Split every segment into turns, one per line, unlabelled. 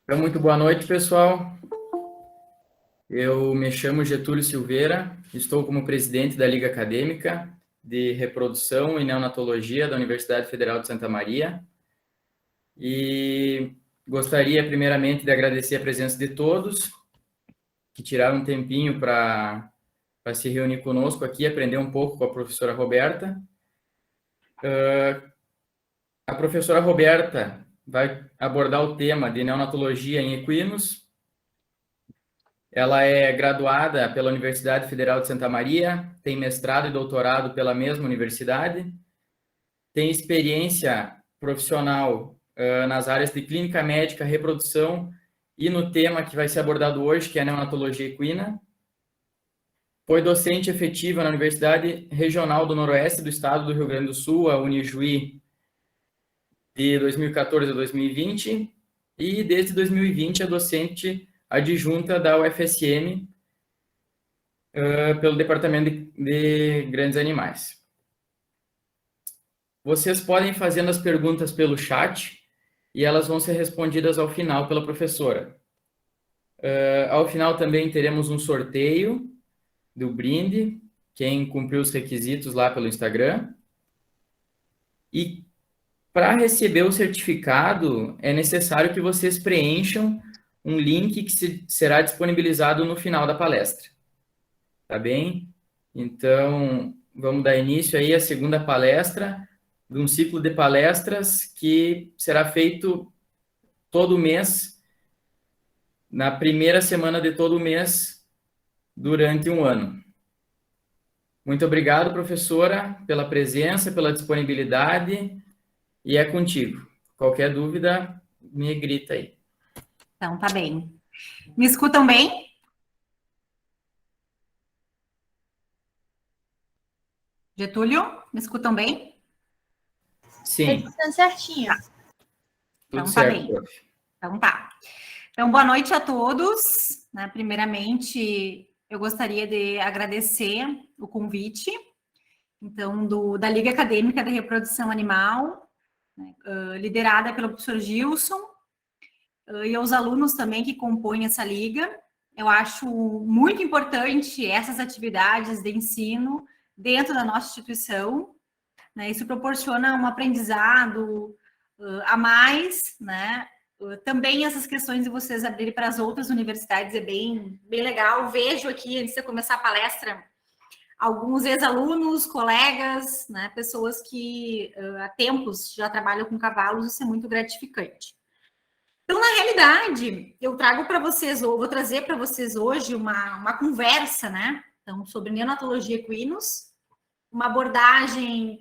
Então, muito boa noite, pessoal. Eu me chamo Getúlio Silveira, estou como presidente da Liga Acadêmica de Reprodução e Neonatologia da Universidade Federal de Santa Maria e gostaria primeiramente de agradecer a presença de todos que tiraram um tempinho para se reunir conosco aqui, aprender um pouco com a professora Roberta. A professora Roberta vai abordar o tema de neonatologia em equinos. Ela é graduada pela Universidade Federal de Santa Maria, tem mestrado e doutorado pela mesma universidade, tem experiência profissional nas áreas de clínica médica, reprodução e no tema que vai ser abordado hoje, que é a neonatologia equina. Foi docente efetiva na Universidade Regional do Noroeste do Estado do Rio Grande do Sul, a Unijuí, de 2014 a 2020, e desde 2020 é docente adjunta da UFSM, pelo Departamento de Grandes Animais. Vocês podem ir fazendo as perguntas pelo chat e elas vão ser respondidas ao final pela professora. Ao final também teremos um sorteio do brinde, quem cumpriu os requisitos lá pelo Instagram. E para receber o certificado, é necessário que vocês preencham um link que será disponibilizado no final da palestra. Tá bem? Então, vamos dar início aí à segunda palestra de um ciclo de palestras que será feito todo mês, na primeira semana de todo mês, durante um ano. Muito obrigado, professora, pela presença, pela disponibilidade, e é contigo. Qualquer dúvida, me grita aí.
Então, tá bem. Me escutam bem? Getúlio, me escutam bem?
Sim.
Escutando certinho.
Tá.
Tudo
Então,
certo,
tá bem.
prof.
Então, tá. Então, boa noite a todos. Né? Primeiramente, eu gostaria de agradecer o convite, então, da Liga Acadêmica de Reprodução Animal, né? Liderada pelo professor Gilson, e aos alunos também que compõem essa liga. Eu acho muito importante essas atividades de ensino dentro da nossa instituição, né? Isso proporciona um aprendizado a mais, né? Também essas questões de vocês abrirem para as outras universidades é bem legal. Vejo aqui, antes de começar a palestra, alguns ex-alunos, colegas, né? Pessoas que há tempos já trabalham com cavalos, isso é muito gratificante. Então, na realidade, eu trago para vocês, ou vou trazer para vocês hoje uma conversa, né? Então, sobre neonatologia equinos, uma abordagem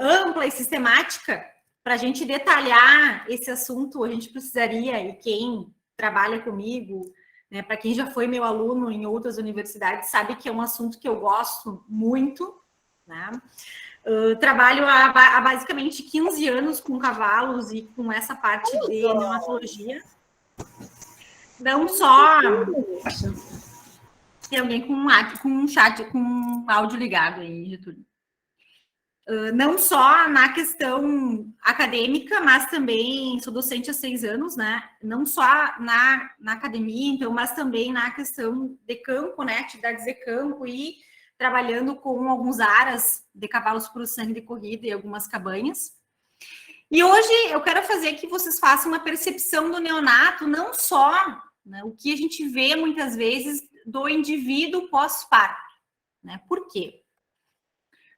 ampla e sistemática para a gente detalhar esse assunto. A gente precisaria, e quem trabalha comigo, né, para quem já foi meu aluno em outras universidades, sabe que é um assunto que eu gosto muito, né? Trabalho há basicamente 15 anos com cavalos e com essa parte de neonatologia. Não só... Tem alguém com um chat, com um áudio ligado aí, Getúlio. Não só na questão acadêmica, mas também sou docente há 6 anos, né? Não só na academia, então, mas também na questão de campo, né? Atividades de campo e trabalhando com alguns aras de cavalos puro sangue de corrida e algumas cabanhas. E hoje eu quero fazer que vocês façam uma percepção do neonato, não só, né, o que a gente vê muitas vezes do indivíduo pós-parto, né? Por quê?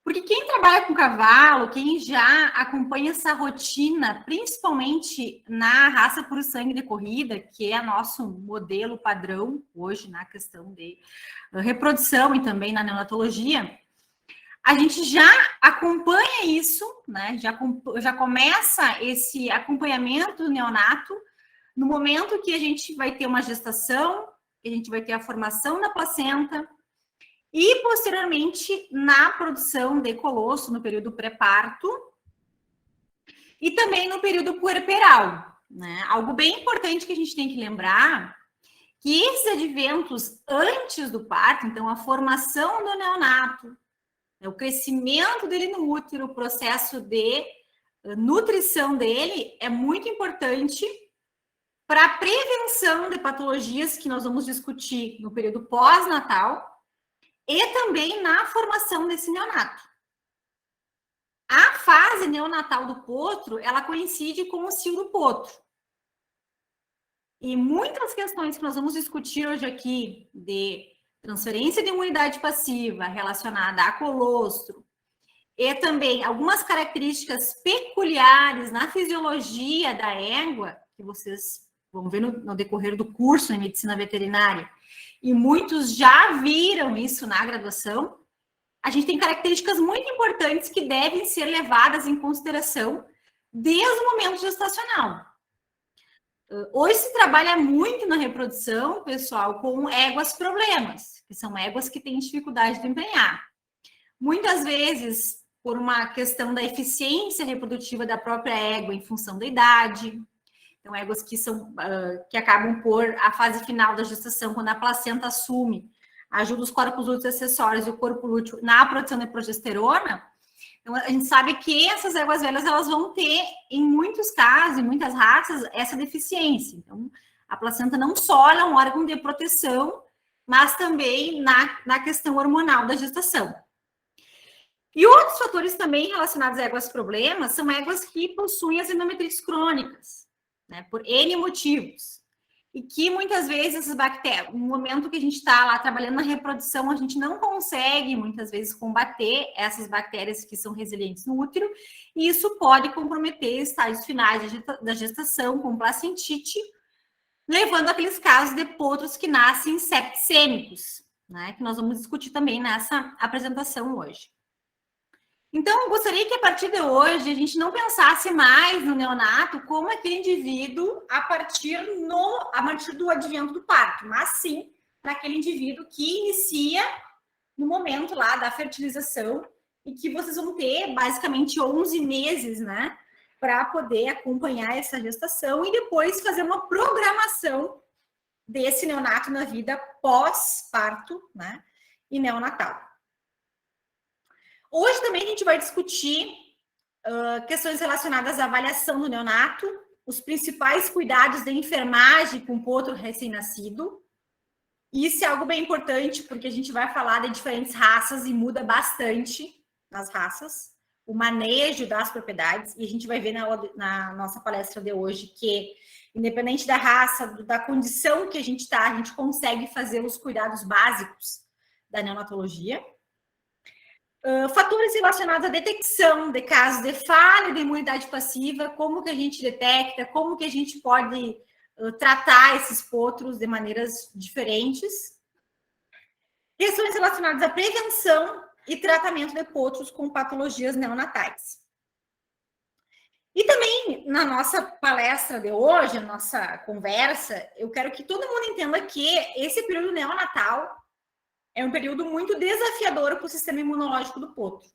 Porque quem trabalha com cavalo, quem já acompanha essa rotina, principalmente na raça puro sangue de corrida, que é nosso modelo padrão hoje na questão de reprodução e também na neonatologia, a gente já acompanha isso, né? Já começa esse acompanhamento do neonato no momento que a gente vai ter uma gestação, que a gente vai ter a formação da placenta, e, posteriormente, na produção de colosso, no período pré-parto, e também no período puerperal, né? Algo bem importante que a gente tem que lembrar, que esses adventos antes do parto, então a formação do neonato, o crescimento dele no útero, o processo de nutrição dele, é muito importante para a prevenção de patologias que nós vamos discutir no período pós-natal e também na formação desse neonato. A fase neonatal do potro, ela coincide com o cio do potro. E muitas questões que nós vamos discutir hoje aqui, de transferência de imunidade passiva relacionada a colostro, e também algumas características peculiares na fisiologia da égua, que vocês vão ver no decorrer do curso em medicina veterinária, e muitos já viram isso na graduação, a gente tem características muito importantes que devem ser levadas em consideração desde o momento gestacional. Hoje se trabalha muito na reprodução, pessoal, com éguas problemas, que são éguas que têm dificuldade de emprenhar. Muitas vezes, por uma questão da eficiência reprodutiva da própria égua em função da idade. Então, éguas que acabam por a fase final da gestação, quando a placenta assume, ajuda os corpos lúteos acessórios e o corpo lúteo na produção de progesterona. Então, a gente sabe que essas éguas velhas, elas vão ter, em muitos casos, em muitas raças, essa deficiência. Então, a placenta não só é um órgão de proteção, mas também na questão hormonal da gestação. E outros fatores também relacionados a éguas problemas são éguas que possuem as endometrites crônicas, né, por N motivos. E que muitas vezes essas bactérias, no momento que a gente está lá trabalhando na reprodução, a gente não consegue muitas vezes combater essas bactérias que são resilientes no útero, e isso pode comprometer estágios finais da gestação, com placentite, levando àqueles casos de potros que nascem septicêmicos, né, que nós vamos discutir também nessa apresentação hoje. Então, eu gostaria que a partir de hoje a gente não pensasse mais no neonato como aquele indivíduo a partir do advento do parto, mas sim naquele indivíduo que inicia no momento lá da fertilização e que vocês vão ter basicamente 11 meses, né, para poder acompanhar essa gestação e depois fazer uma programação desse neonato na vida pós-parto, né, e neonatal. Hoje também a gente vai discutir questões relacionadas à avaliação do neonato, os principais cuidados da enfermagem com o potro recém-nascido. Isso é algo bem importante, porque a gente vai falar de diferentes raças e muda bastante nas raças, o manejo das propriedades, e a gente vai ver na nossa palestra de hoje que, independente da raça, da condição que a gente está, a gente consegue fazer os cuidados básicos da neonatologia. Fatores relacionados à detecção de casos de falha de imunidade passiva, como que a gente detecta, como que a gente pode tratar esses potros de maneiras diferentes. Questões relacionadas à prevenção e tratamento de potros com patologias neonatais. E também, na nossa palestra de hoje, a nossa conversa, eu quero que todo mundo entenda que esse período neonatal é um período muito desafiador para o sistema imunológico do potro.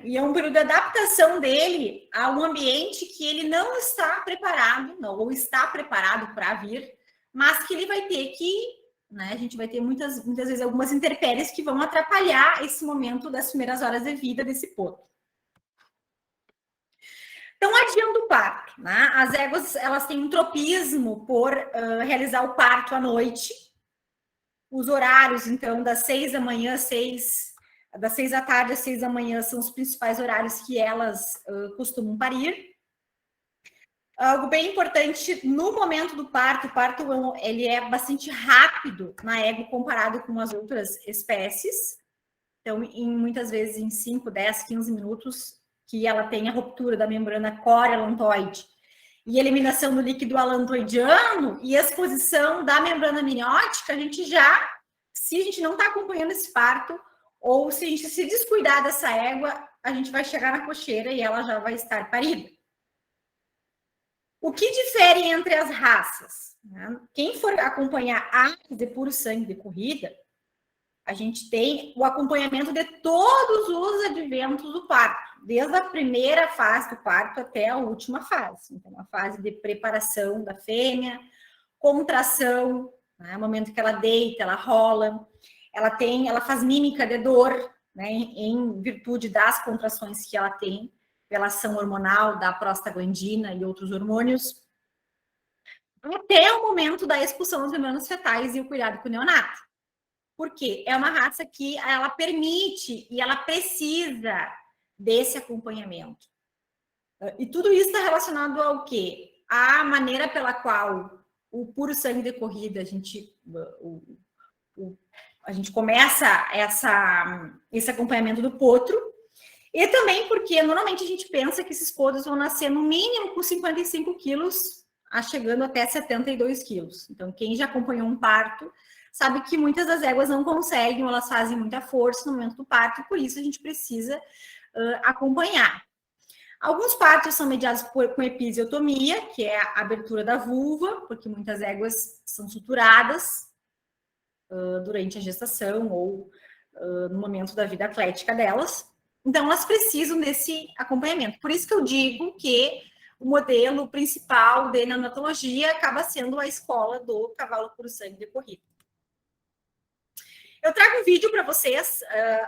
E é um período de adaptação dele a um ambiente que ele não está preparado, ou está preparado para vir, mas que ele vai ter que, né, a gente vai ter muitas vezes algumas intempéries que vão atrapalhar esse momento das primeiras horas de vida desse potro. Então, adiando o parto, né? As éguas, elas têm um tropismo por realizar o parto à noite. Os horários, então, das 6 da manhã, das 6 da tarde às 6 da manhã são os principais horários que elas costumam parir. Algo bem importante, no momento do parto, o parto ele é bastante rápido na égua comparado com as outras espécies. Então, muitas vezes em 5, 10, 15 minutos, que ela tem a ruptura da membrana core-alantoide e eliminação do líquido alantoidiano e exposição da membrana amniótica, a gente já, se a gente não está acompanhando esse parto, ou se a gente se descuidar dessa égua, a gente vai chegar na cocheira e ela já vai estar parida. O que difere entre as raças? Né? Quem for acompanhar aves de puro sangue de corrida, a gente tem o acompanhamento de todos os adventos do parto, desde a primeira fase do parto até a última fase. Então, a fase de preparação da fêmea, contração, né? O momento que ela deita, ela rola, ela faz mímica de dor, né? Em virtude das contrações que ela tem, pela ação hormonal da prostaglandina e outros hormônios. até o momento da expulsão das membranas fetais e o cuidado com o neonato. Porque é uma raça que ela permite e ela precisa desse acompanhamento. E tudo isso está relacionado ao quê? A maneira pela qual o puro sangue de corrida, a gente começa esse acompanhamento do potro, e também porque normalmente a gente pensa que esses potros vão nascer no mínimo com 55 quilos, chegando até 72 quilos. Então, quem já acompanhou um parto sabe que muitas das éguas não conseguem, elas fazem muita força no momento do parto, por isso a gente precisa acompanhar. Alguns partos são mediados com episiotomia, que é a abertura da vulva, porque muitas éguas são suturadas durante a gestação ou no momento da vida atlética delas. Então, elas precisam desse acompanhamento. Por isso que eu digo que o modelo principal de neonatologia acaba sendo a escola do cavalo puro sangue de corrida. Eu trago um vídeo para vocês.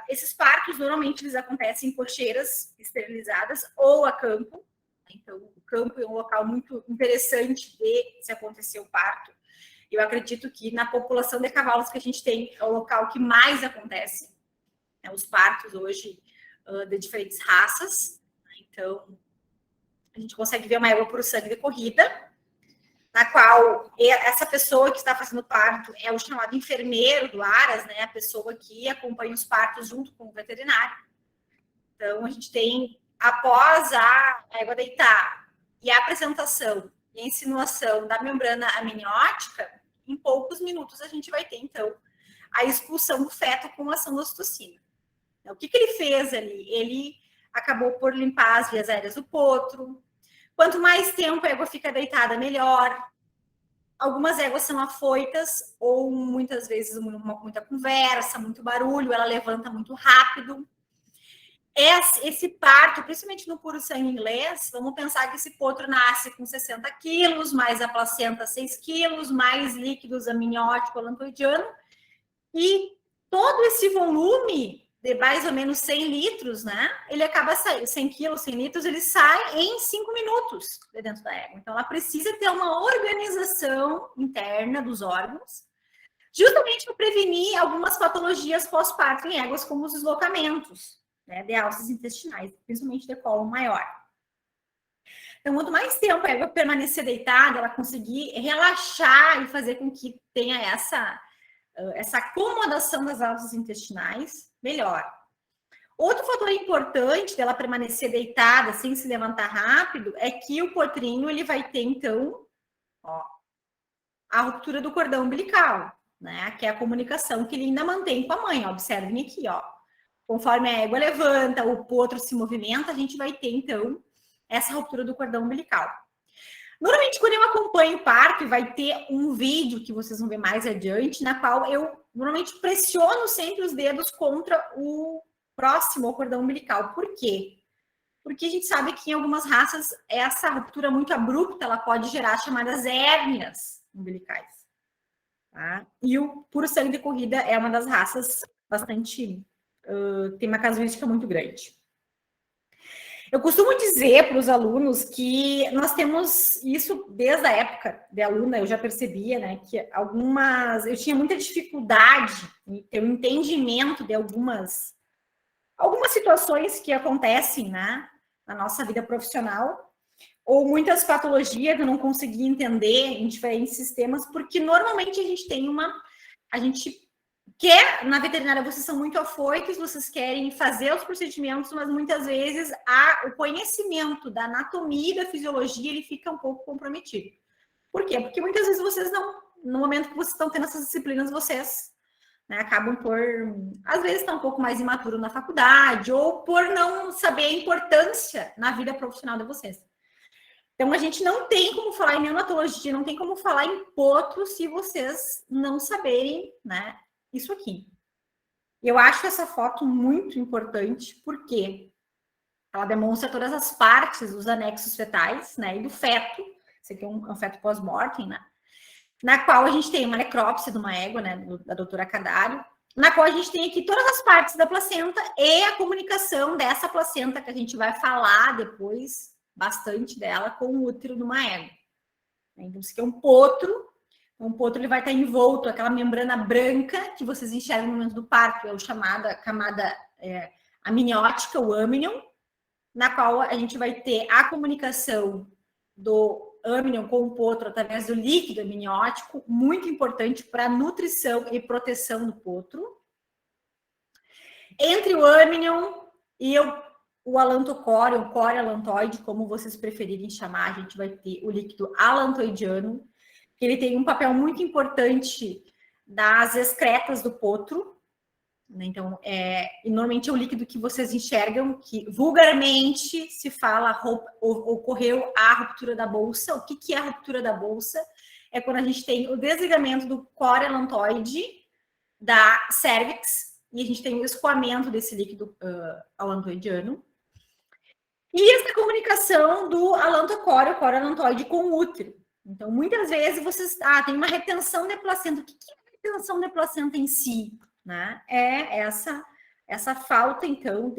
Esses partos, normalmente, eles acontecem em cocheiras esterilizadas ou a campo. Então, o campo é um local muito interessante de se acontecer o parto. Eu acredito que na população de cavalos que a gente tem, é o local que mais acontece, né, os partos hoje de diferentes raças. Então, a gente consegue ver uma égua puro sangue de corrida, na qual essa pessoa que está fazendo parto é o chamado enfermeiro do Aras, né? A pessoa que acompanha os partos junto com o veterinário. Então, a gente tem, após a égua deitar e a apresentação e a insinuação da membrana amniótica, em poucos minutos a gente vai ter, então, a expulsão do feto com ação da ocitocina. Então, o que ele fez ali? Ele acabou por limpar as vias aéreas do potro. Quanto mais tempo a égua fica deitada, melhor. Algumas éguas são afoitas ou muitas vezes muita conversa, muito barulho, ela levanta muito rápido. Esse parto, principalmente no puro sangue inglês, vamos pensar que esse potro nasce com 60 quilos, mais a placenta 6 quilos, mais líquidos amniótico alantoidiano, e todo esse volume de mais ou menos 100 litros, né? Ele acaba saindo, 100 quilos, 100 litros, ele sai em 5 minutos de dentro da égua. Então, ela precisa ter uma organização interna dos órgãos, justamente para prevenir algumas patologias pós-parto em éguas, como os deslocamentos, né, de alças intestinais, principalmente de colo maior. Então, quanto mais tempo a égua permanecer deitada, ela conseguir relaxar e fazer com que tenha essa acomodação das alças intestinais, melhor. Outro fator importante dela permanecer deitada sem se levantar rápido é que o potrinho ele vai ter, então, a ruptura do cordão umbilical, né? Que é a comunicação que ele ainda mantém com a mãe. Ó, observem aqui, ó. Conforme a égua levanta, o potro se movimenta, a gente vai ter, então, essa ruptura do cordão umbilical. Normalmente, quando eu acompanho o parto, vai ter um vídeo que vocês vão ver mais adiante, na qual eu normalmente pressiono sempre os dedos contra o próximo ao cordão umbilical. Por quê? Porque a gente sabe que em algumas raças, essa ruptura muito abrupta, ela pode gerar chamadas hérnias umbilicais. Tá? E o puro sangue de corrida é uma das raças bastante... tem uma casuística muito grande. Eu costumo dizer para os alunos que nós temos isso desde a época de aluna, eu já percebia, né, que eu tinha muita dificuldade em ter um entendimento de algumas situações que acontecem, né, na nossa vida profissional, ou muitas patologias eu não conseguia entender em diferentes sistemas, porque normalmente a gente quer, na veterinária, vocês são muito afoitos, vocês querem fazer os procedimentos, mas muitas vezes o conhecimento da anatomia e da fisiologia, ele fica um pouco comprometido. Por quê? Porque muitas vezes vocês não, no momento que vocês estão tendo essas disciplinas, vocês, né, acabam por, às vezes, estar um pouco mais imaturo na faculdade, ou por não saber a importância na vida profissional de vocês. Então, a gente não tem como falar em neonatologia, não tem como falar em potro se vocês não saberem, né, isso aqui. Eu acho essa foto muito importante, porque ela demonstra todas as partes dos anexos fetais, né, e do feto. Esse aqui é um feto pós-mortem, né, na qual a gente tem uma necrópsia de uma égua, né, da doutora Cadário, na qual a gente tem aqui todas as partes da placenta e a comunicação dessa placenta, que a gente vai falar depois bastante dela, com o útero de uma égua. Então, isso aqui é um potro. Um potro ele vai estar envolto, aquela membrana branca que vocês enxergam no momento do parto, é a chamada camada amniótica, o amnion, na qual a gente vai ter a comunicação do amnion com o potro através do líquido amniótico, muito importante para a nutrição e proteção do potro. Entre o amnion e o alantocóreo, o córeo alantoide, como vocês preferirem chamar, a gente vai ter o líquido alantoidiano, que ele tem um papel muito importante das excretas do potro, né? Então, normalmente é o líquido que vocês enxergam, que vulgarmente se fala, ocorreu a ruptura da bolsa. O que é a ruptura da bolsa? É quando a gente tem o desligamento do córeo alantoide da cervix, e a gente tem o escoamento desse líquido alantoidiano. E essa comunicação do alantocóreo, córeo alantoide, com o útero. Então, muitas vezes vocês tem uma retenção de placenta. O que é a retenção de placenta em si? Né? É essa falta, então,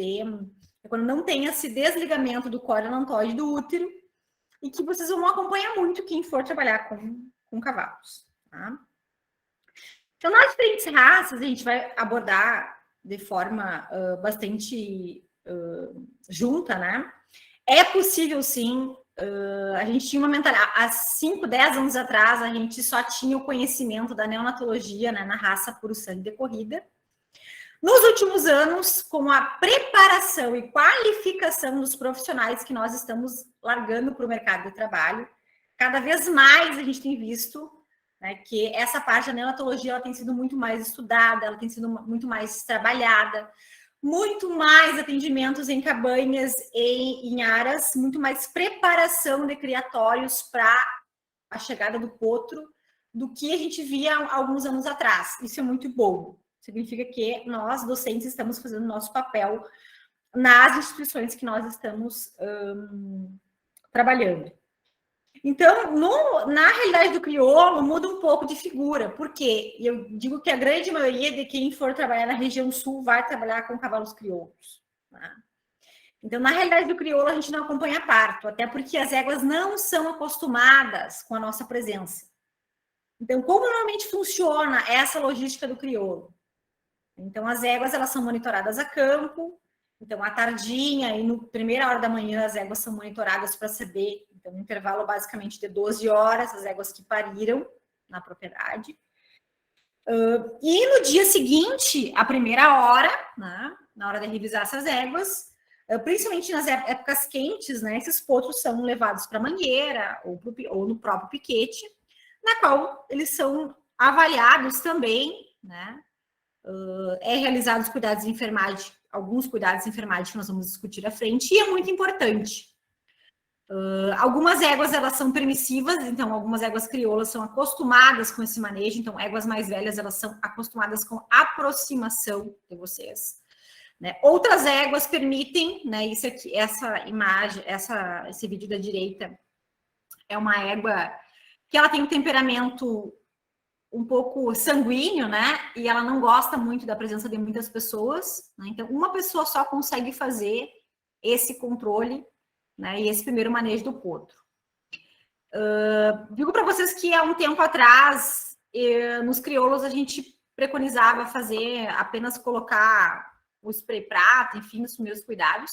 quando não tem esse desligamento do córeo alantoide do útero, e que vocês vão acompanhar muito quem for trabalhar com cavalos. Tá? Então, nas diferentes raças, a gente vai abordar de forma bastante junta, né? É possível, sim. A gente tinha uma mentalidade. Há 5, 10 anos atrás, a gente só tinha o conhecimento da neonatologia, né, na raça puro sangue de corrida. Nos últimos anos, com a preparação e qualificação dos profissionais que nós estamos largando para o mercado de trabalho, cada vez mais a gente tem visto, né, que essa parte da neonatologia ela tem sido muito mais estudada, ela tem sido muito mais trabalhada, muito mais atendimentos em cabanhas e em aras, muito mais preparação de criatórios para a chegada do potro do que a gente via há alguns anos atrás. Isso é muito bom. Significa que nós, docentes, estamos fazendo o nosso papel nas instituições que nós estamos trabalhando. Então, na realidade do crioulo, muda um pouco de figura, porque eu digo que a grande maioria de quem for trabalhar na região sul vai trabalhar com cavalos crioulos. Tá? Então, na realidade do crioulo, a gente não acompanha parto, até porque as éguas não são acostumadas com a nossa presença. Então, como normalmente funciona essa logística do crioulo? Então, as éguas elas são monitoradas a campo. Então, à tardinha e na primeira hora da manhã, as éguas são monitoradas para saber. Então, um intervalo basicamente de 12 horas, as éguas que pariram na propriedade. E no dia seguinte, a primeira hora, né, na hora de revisar essas éguas, principalmente nas épocas quentes, né, esses potros são levados para a mangueira ou no próprio piquete, na qual eles são avaliados também, né? Realizados cuidados de enfermagem, alguns cuidados de enfermagem que nós vamos discutir à frente, e é muito importante. Algumas éguas, elas são permissivas, então algumas éguas crioulas são acostumadas com esse manejo, então éguas mais velhas, elas são acostumadas com aproximação de vocês. Né? Outras éguas permitem, né, isso aqui, essa imagem, esse vídeo da direita, é uma égua que ela tem um temperamento um pouco sanguíneo, né? E ela não gosta muito da presença de muitas pessoas, né? Então, uma pessoa só consegue fazer esse controle, né? E esse primeiro manejo do potro. Digo para vocês que há um tempo atrás, nos crioulos, a gente preconizava fazer apenas colocar o spray prata, enfim, os primeiros cuidados.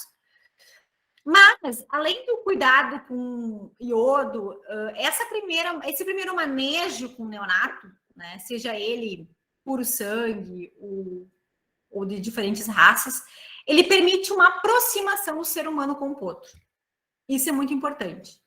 Mas, além do cuidado com iodo, esse primeiro manejo com o neonato, né, seja ele puro sangue ou de diferentes raças, ele permite uma aproximação do ser humano com o potro. Isso é muito importante.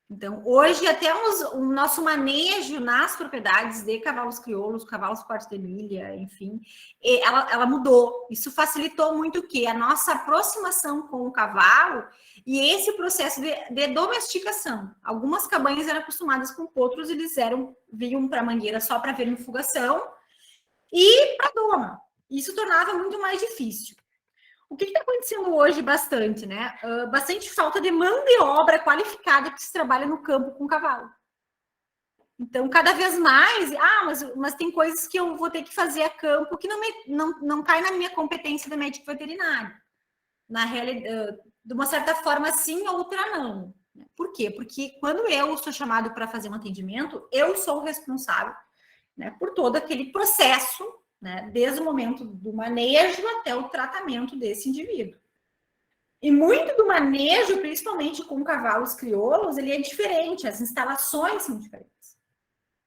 Então, hoje, até o nosso manejo nas propriedades de cavalos crioulos, cavalos quarto de milha, enfim, ela mudou. Isso facilitou muito o quê? A nossa aproximação com o cavalo e esse processo de domesticação. Algumas cabanhas eram acostumadas com potros, eles vinham para a mangueira só para ver fugação e para doma. Isso tornava muito mais difícil. O que está acontecendo hoje bastante, né? Bastante falta de mão de obra qualificada que se trabalha no campo com cavalo. Então, cada vez mais, mas tem coisas que eu vou ter que fazer a campo que não cai na minha competência de médico veterinário. Na realidade, de uma certa forma, sim, outra não. Por quê? Porque quando eu sou chamado para fazer um atendimento, eu sou o responsável, né, por todo aquele processo, né, desde o momento do manejo até o tratamento desse indivíduo. E muito do manejo, principalmente com cavalos crioulos, ele é diferente, as instalações são diferentes.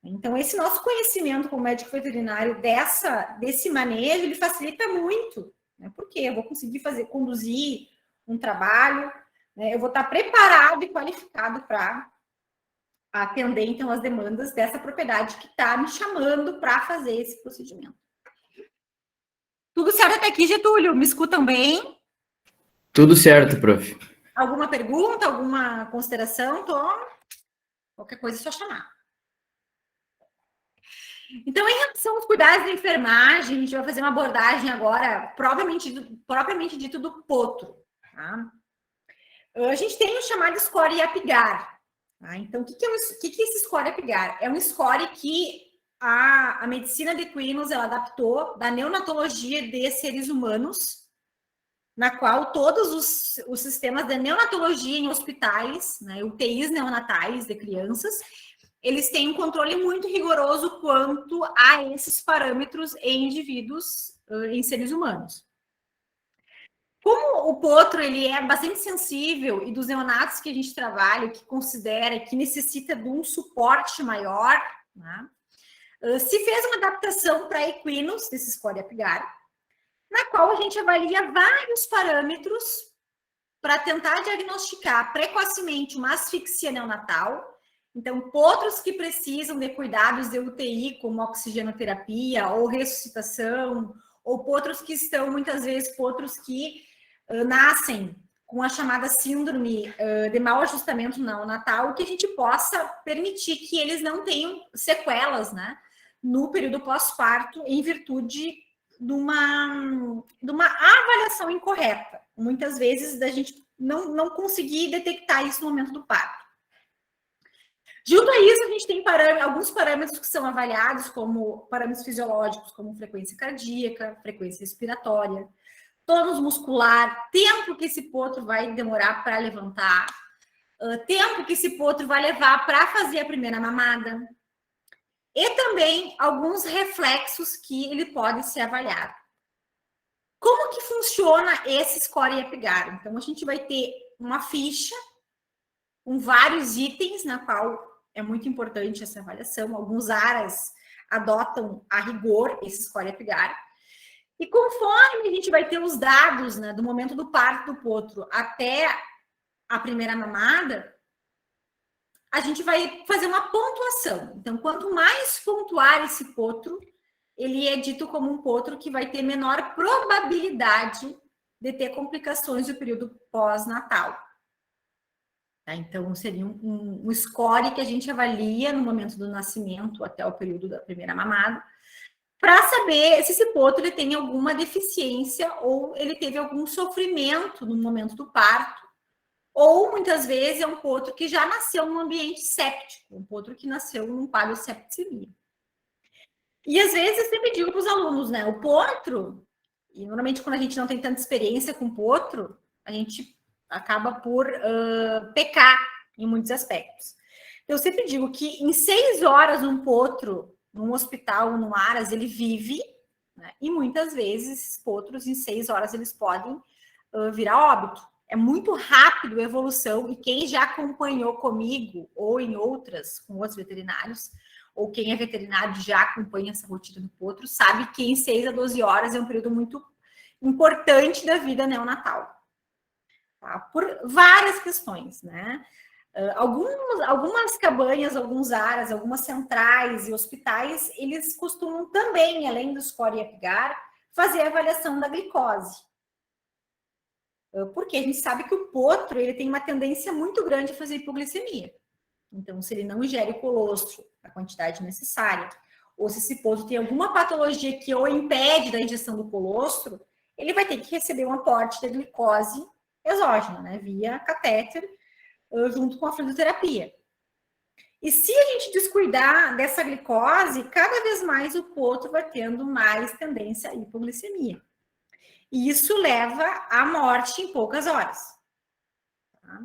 Então, esse nosso conhecimento como médico veterinário desse manejo, ele facilita muito, né? Porque eu vou conseguir conduzir um trabalho, né? Eu vou estar preparado e qualificado para atender, então, as demandas dessa propriedade que está me chamando para fazer esse procedimento. Tudo certo até aqui, Getúlio? Me escutam bem?
Tudo certo, prof.
Alguma pergunta, alguma consideração, Tom? Qualquer coisa é só chamar. Então, em relação aos cuidados da enfermagem, a gente vai fazer uma abordagem agora, propriamente dito, do potro. Tá? A gente tem o chamado score Apgar. Tá? Então, o que é esse score Apgar? É um score que a medicina de equinos ela adaptou da neonatologia de seres humanos, na qual todos os sistemas de neonatologia em hospitais, né, UTIs neonatais de crianças, eles têm um controle muito rigoroso quanto a esses parâmetros em indivíduos, em seres humanos. Como o potro ele é bastante sensível e dos neonatos que a gente trabalha, que considera que necessita de um suporte maior, né, se fez uma adaptação para equinos desse score Apgar, na qual a gente avalia vários parâmetros para tentar diagnosticar precocemente uma asfixia neonatal. Então, potros que precisam de cuidados de UTI, como oxigenoterapia ou ressuscitação, ou potros que estão, muitas vezes, potros que nascem com a chamada síndrome de mau ajustamento neonatal, que a gente possa permitir que eles não tenham sequelas, né, no período pós-parto, em virtude de uma avaliação incorreta. Muitas vezes, da gente não conseguir detectar isso no momento do parto. Junto a isso, a gente tem alguns parâmetros que são avaliados como parâmetros fisiológicos, como frequência cardíaca, frequência respiratória, tônus muscular, tempo que esse potro vai demorar para levantar, tempo que esse potro vai levar para fazer a primeira mamada, e também alguns reflexos que ele pode ser avaliado. Como que funciona esse score Apgar? Então, a gente vai ter uma ficha com vários itens, na qual é muito importante essa avaliação. Alguns ARAs adotam a rigor esse score Apgar. E conforme a gente vai ter os dados, né, do momento do parto do potro até a primeira mamada, a gente vai fazer uma pontuação. Então, quanto mais pontuar esse potro, ele é dito como um potro que vai ter menor probabilidade de ter complicações do período pós-natal. Tá? Então, seria um score que a gente avalia no momento do nascimento até o período da primeira mamada, para saber se esse potro ele tem alguma deficiência ou ele teve algum sofrimento no momento do parto, ou muitas vezes é um potro que já nasceu num ambiente séptico, um potro que nasceu num quadro de septicemia. E às vezes eu sempre digo para os alunos, né? O potro, e normalmente quando a gente não tem tanta experiência com potro, a gente acaba por pecar em muitos aspectos. Eu sempre digo que em 6 horas um potro, num hospital, num aras, ele vive, né? E muitas vezes esses potros, em 6 horas, eles podem virar óbito. É muito rápido a evolução, e quem já acompanhou comigo, ou em outras, com outros veterinários, ou quem é veterinário já acompanha essa rotina do potro, sabe que em 6 a 12 horas é um período muito importante da vida neonatal. Tá? Por várias questões, né? Algumas cabanhas, alguns aras, algumas centrais e hospitais, eles costumam também, além do score Apgar, fazer a avaliação da glicose. Porque a gente sabe que o potro ele tem uma tendência muito grande a fazer hipoglicemia. Então, se ele não ingere o colostro na quantidade necessária, ou se esse potro tem alguma patologia que o impede da ingestão do colostro, ele vai ter que receber um aporte de glicose exógena, né, via catéter, junto com a fluidoterapia. E se a gente descuidar dessa glicose, cada vez mais o potro vai tendo mais tendência à hipoglicemia. E isso leva à morte em poucas horas. Tá?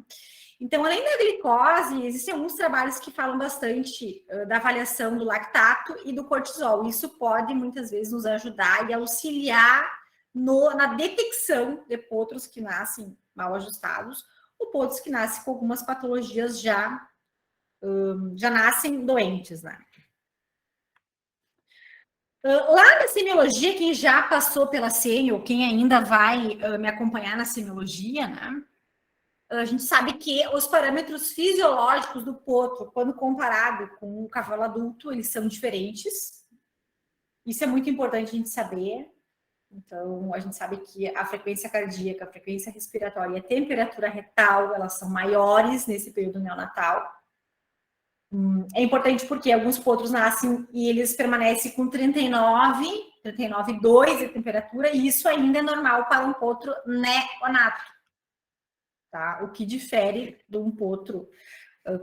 Então, além da glicose, existem alguns trabalhos que falam bastante da avaliação do lactato e do cortisol. Isso pode, muitas vezes, nos ajudar e auxiliar na detecção de potros que nascem mal ajustados ou potros que nascem com algumas patologias já nascem doentes, né? Lá na semiologia, quem já passou pela semi ou quem ainda vai me acompanhar na semiologia, né? A gente sabe que os parâmetros fisiológicos do potro, quando comparado com o cavalo adulto, eles são diferentes. Isso é muito importante a gente saber. Então, a gente sabe que a frequência cardíaca, a frequência respiratória e a temperatura retal, elas são maiores nesse período neonatal. É importante porque alguns potros nascem e eles permanecem com 39,2 de temperatura, e isso ainda é normal para um potro neonato. Tá? O que difere de um potro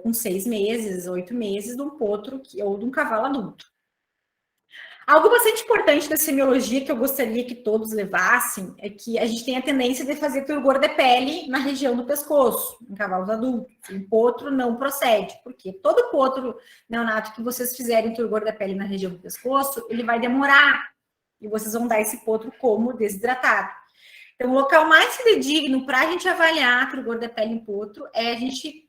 com 6 meses, 8 meses, de um potro ou de um cavalo adulto. Algo bastante importante da semiologia que eu gostaria que todos levassem é que a gente tem a tendência de fazer turgor de pele na região do pescoço, em cavalos adultos. O potro não procede, porque todo potro neonato que vocês fizerem turgor de pele na região do pescoço, ele vai demorar, e vocês vão dar esse potro como desidratado. Então, o local mais fidedigno para a gente avaliar turgor de pele em potro é a gente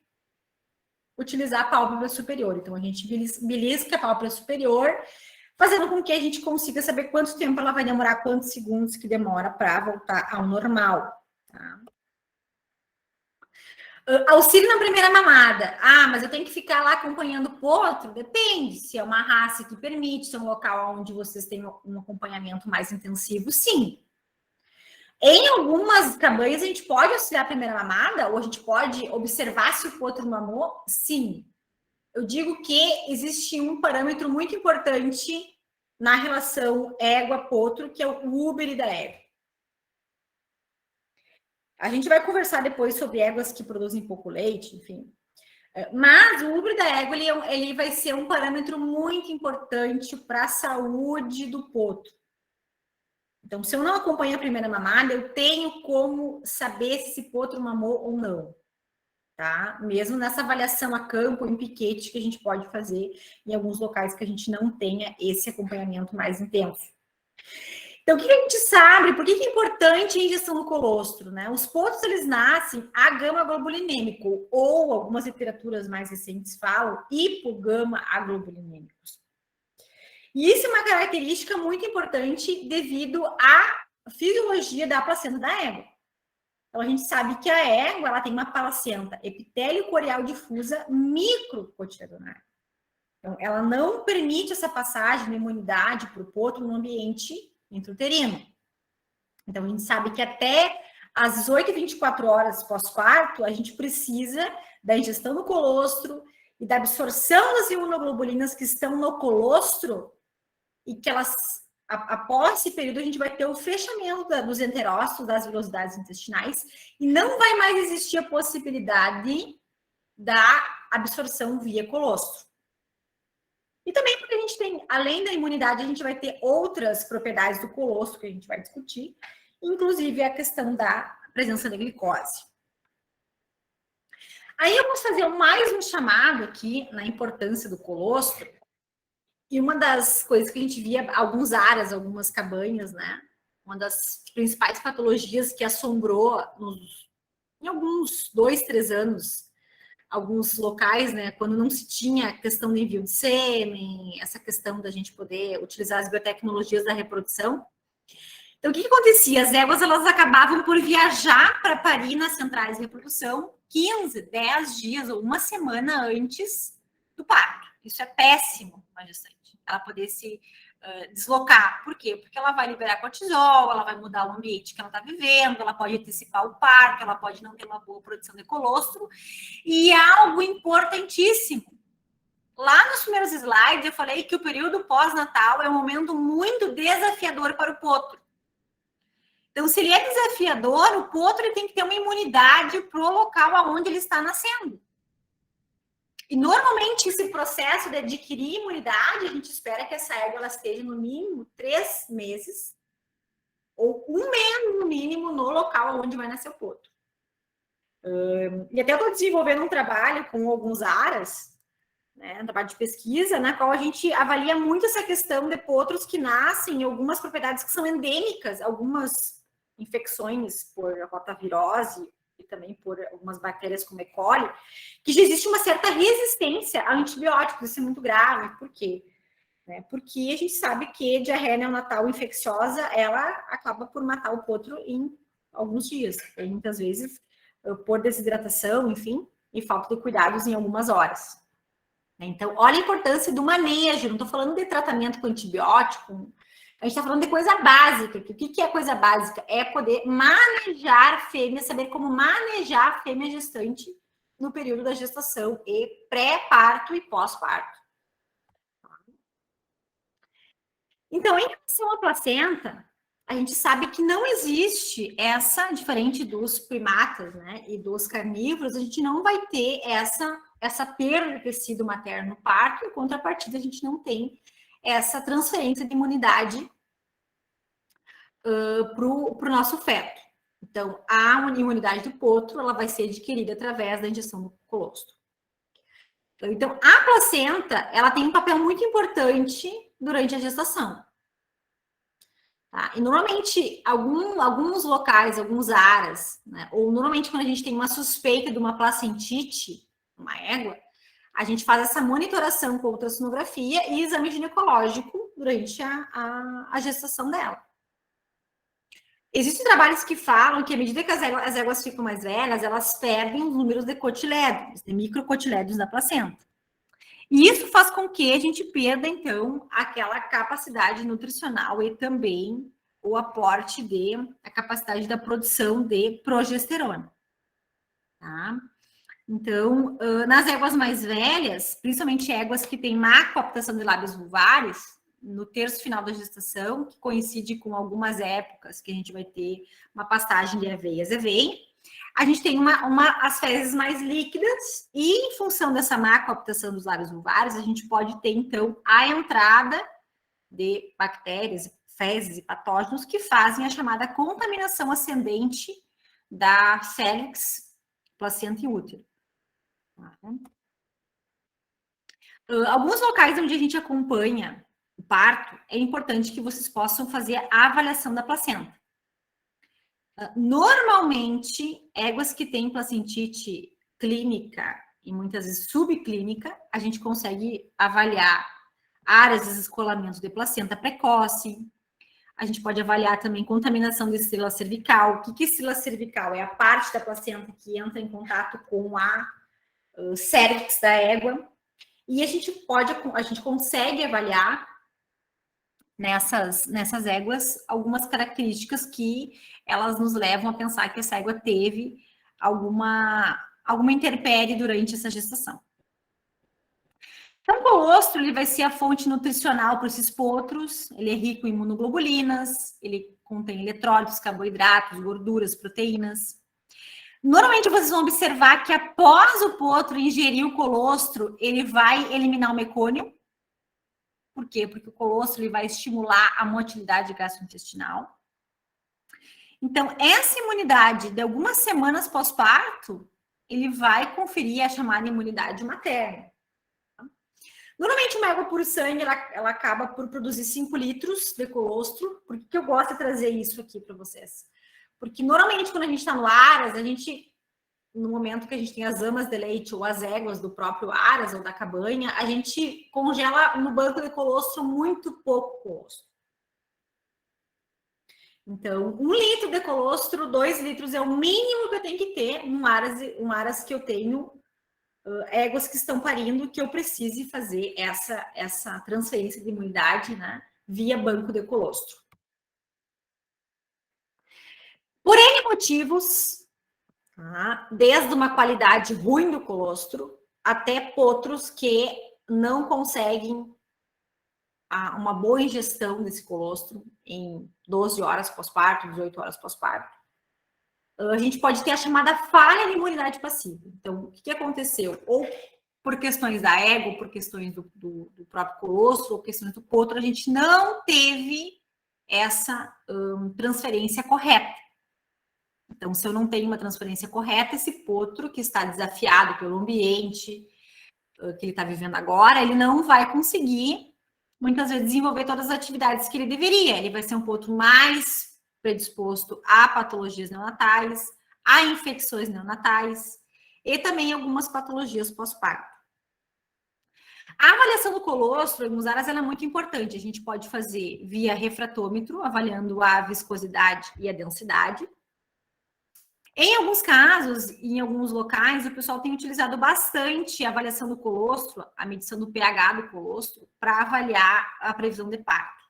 utilizar a pálpebra superior. Então, a gente belisca a pálpebra superior, fazendo com que a gente consiga saber quanto tempo ela vai demorar, quantos segundos que demora para voltar ao normal. Tá? Auxílio na primeira mamada. Ah, mas eu tenho que ficar lá acompanhando o potro? Depende. Se é uma raça que permite, se é um local onde vocês têm um acompanhamento mais intensivo, sim. Em algumas cabanhas, a gente pode auxiliar a primeira mamada, ou a gente pode observar se o potro mamou? Sim. Eu digo que existe um parâmetro muito importante na relação égua-potro, que é o úbere da égua. A gente vai conversar depois sobre éguas que produzem pouco leite, enfim. Mas o úbere da égua, ele vai ser um parâmetro muito importante para a saúde do potro. Então, se eu não acompanho a primeira mamada, eu tenho como saber se esse potro mamou ou não. Tá? Mesmo nessa avaliação a campo, em piquete, que a gente pode fazer em alguns locais que a gente não tenha esse acompanhamento mais intenso. Então, o que a gente sabe? Por que é importante a injeção no colostro? Né? Os potros, eles nascem a gama-globulinêmico, ou algumas literaturas mais recentes falam hipogama-aglobulinêmicos. E isso é uma característica muito importante devido à fisiologia da placenta da égua. Então, a gente sabe que a égua ela tem uma placenta epitélio corial difusa microcotilonar. Então, ela não permite essa passagem de imunidade para o potro no ambiente intrauterino. Então, a gente sabe que até às 18 e 24 horas pós-parto, a gente precisa da ingestão do colostro e da absorção das imunoglobulinas que estão no colostro e que elas, após esse período, a gente vai ter o fechamento dos enterócitos, das velocidades intestinais, e não vai mais existir a possibilidade da absorção via colostro. E também porque a gente tem, além da imunidade, a gente vai ter outras propriedades do colostro que a gente vai discutir, inclusive a questão da presença da glicose. Aí eu vou fazer mais um chamado aqui na importância do colostro. E uma das coisas que a gente via, alguns aras, algumas cabanhas, né? Uma das principais patologias que assombrou em alguns 2, 3 anos, alguns locais, né? Quando não se tinha questão de envio de sêmen, essa questão da gente poder utilizar as biotecnologias da reprodução. Então, o que acontecia? As éguas, elas acabavam por viajar para parir nas centrais de reprodução 15, 10 dias ou uma semana antes do parto. Isso é péssimo na gestante. Ela poder se deslocar. Por quê? Porque ela vai liberar cortisol, ela vai mudar o ambiente que ela está vivendo, ela pode antecipar o parto, ela pode não ter uma boa produção de colostro. E algo importantíssimo. Lá nos primeiros slides, eu falei que o período pós-natal é um momento muito desafiador para o potro. Então, se ele é desafiador, o potro ele tem que ter uma imunidade para o local onde ele está nascendo. E, normalmente, esse processo de adquirir imunidade, a gente espera que essa égua ela esteja, no mínimo, 3 meses, ou 1 mês, no mínimo, no local onde vai nascer o potro. E até eu estou desenvolvendo um trabalho com alguns aras, né, um trabalho de pesquisa, na qual a gente avalia muito essa questão de potros que nascem em algumas propriedades que são endêmicas, algumas infecções por rotavirose e também por algumas bactérias como E. coli, que já existe uma certa resistência a antibióticos. Isso é muito grave. Por quê? Porque a gente sabe que diarreia neonatal infecciosa, ela acaba por matar o potro em alguns dias, e muitas vezes por desidratação, enfim, e falta de cuidados em algumas horas. Então, olha a importância do manejo. Não estou falando de tratamento com antibiótico, a gente está falando de coisa básica. O que é coisa básica? É poder manejar a fêmea, saber como manejar a fêmea gestante no período da gestação e pré-parto e pós-parto. Então, em relação à placenta, a gente sabe que não existe essa, diferente dos primatas, né, e dos carnívoros, a gente não vai ter essa perda de tecido materno no parto, em contrapartida, a gente não tem essa transferência de imunidade para o nosso feto. Então, a imunidade do potro, ela vai ser adquirida através da injeção do colostro. Então, a placenta, ela tem um papel muito importante durante a gestação. Tá? E normalmente, alguns locais, alguns aras, né, ou normalmente quando a gente tem uma suspeita de uma placentite, uma égua, a gente faz essa monitoração com ultrassonografia e exame ginecológico durante a gestação dela. Existem trabalhos que falam que à medida que as éguas ficam mais velhas, elas perdem os números de cotilédonos, de microcotilédonos da placenta. E isso faz com que a gente perda, então, aquela capacidade nutricional e também o aporte a capacidade da produção de progesterona. Tá? Então, nas éguas mais velhas, principalmente éguas que têm má coaptação de lábios vulvares, no terço final da gestação, que coincide com algumas épocas que a gente vai ter uma pastagem de aveias EVEI, a gente tem as fezes mais líquidas e, em função dessa má coaptação dos lábios vulvares, a gente pode ter, então, a entrada de bactérias, fezes e patógenos que fazem a chamada contaminação ascendente da célix, placenta e útero. Alguns locais onde a gente acompanha o parto, é importante que vocês possam fazer a avaliação da placenta. Normalmente, éguas que têm placentite clínica e muitas vezes subclínica, a gente consegue avaliar áreas de descolamento de placenta precoce. A gente pode avaliar também contaminação de estrela cervical. O que é estrela cervical? É a parte da placenta que entra em contato com a cérvix da égua. E a gente consegue avaliar nessas éguas algumas características que elas nos levam a pensar que essa égua teve alguma intempérie durante essa gestação. Então, o colostro ele vai ser a fonte nutricional para esses potros, ele é rico em imunoglobulinas, ele contém eletrólitos, carboidratos, gorduras, proteínas. Normalmente, vocês vão observar que após o potro ingerir o colostro, ele vai eliminar o mecônio. Por quê? Porque o colostro ele vai estimular a motilidade gastrointestinal. Então, essa imunidade de algumas semanas pós-parto, ele vai conferir a chamada imunidade materna. Normalmente, uma égua por sangue, ela acaba por produzir 5 litros de colostro. Por que eu gosto de trazer isso aqui para vocês? Porque, normalmente, quando a gente está no aras, no momento que a gente tem as amas de leite ou as éguas do próprio aras ou da cabanha, a gente congela no banco de colostro muito pouco colostro. Então, 1 litro de colostro, 2 litros é o mínimo que eu tenho que ter num aras que eu tenho éguas que estão parindo, que eu precise fazer essa transferência de imunidade, né, via banco de colostro. Por N motivos, desde uma qualidade ruim do colostro até potros que não conseguem uma boa ingestão desse colostro em 12 horas pós-parto, 18 horas pós-parto, a gente pode ter a chamada falha de imunidade passiva. Então, o que aconteceu? Ou por questões da égua, por questões do próprio colostro, ou questões do potro, a gente não teve essa transferência correta. Então, se eu não tenho uma transferência correta, esse potro que está desafiado pelo ambiente que ele está vivendo agora, ele não vai conseguir, muitas vezes, desenvolver todas as atividades que ele deveria. Ele vai ser um potro mais predisposto a patologias neonatais, a infecções neonatais e também algumas patologias pós-parto. A avaliação do colostro, em algumas áreas, ela é muito importante. A gente pode fazer via refratômetro, avaliando a viscosidade e a densidade. Em alguns casos, em alguns locais, o pessoal tem utilizado bastante a avaliação do colostro, a medição do pH do colostro, para avaliar a previsão de parto.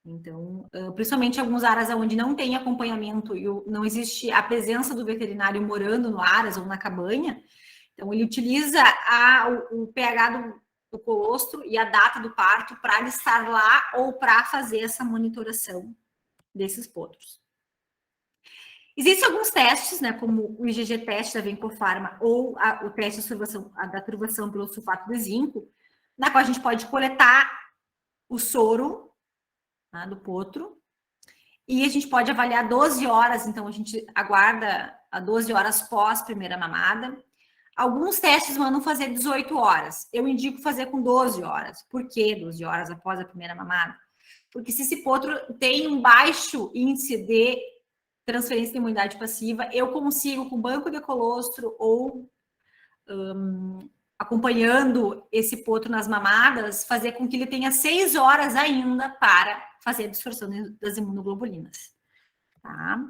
Então, principalmente em algumas áreas onde não tem acompanhamento e não existe a presença do veterinário morando no aras ou na cabanha, então ele utiliza o pH do colostro e a data do parto para ele estar lá ou para fazer essa monitoração desses potros. Existem alguns testes, né, como o IgG teste da Vencofarma ou o teste da turbação pelo sulfato de zinco, na qual a gente pode coletar o soro, né, do potro, e a gente pode avaliar 12 horas, então a gente aguarda a 12 horas pós primeira mamada. Alguns testes mandam fazer 18 horas. Eu indico fazer com 12 horas. Por que 12 horas após a primeira mamada? Porque se esse potro tem um baixo índice de transferência de imunidade passiva, eu consigo, com banco de colostro ou acompanhando esse potro nas mamadas, fazer com que ele tenha 6 horas ainda para fazer a absorção das imunoglobulinas. Tá?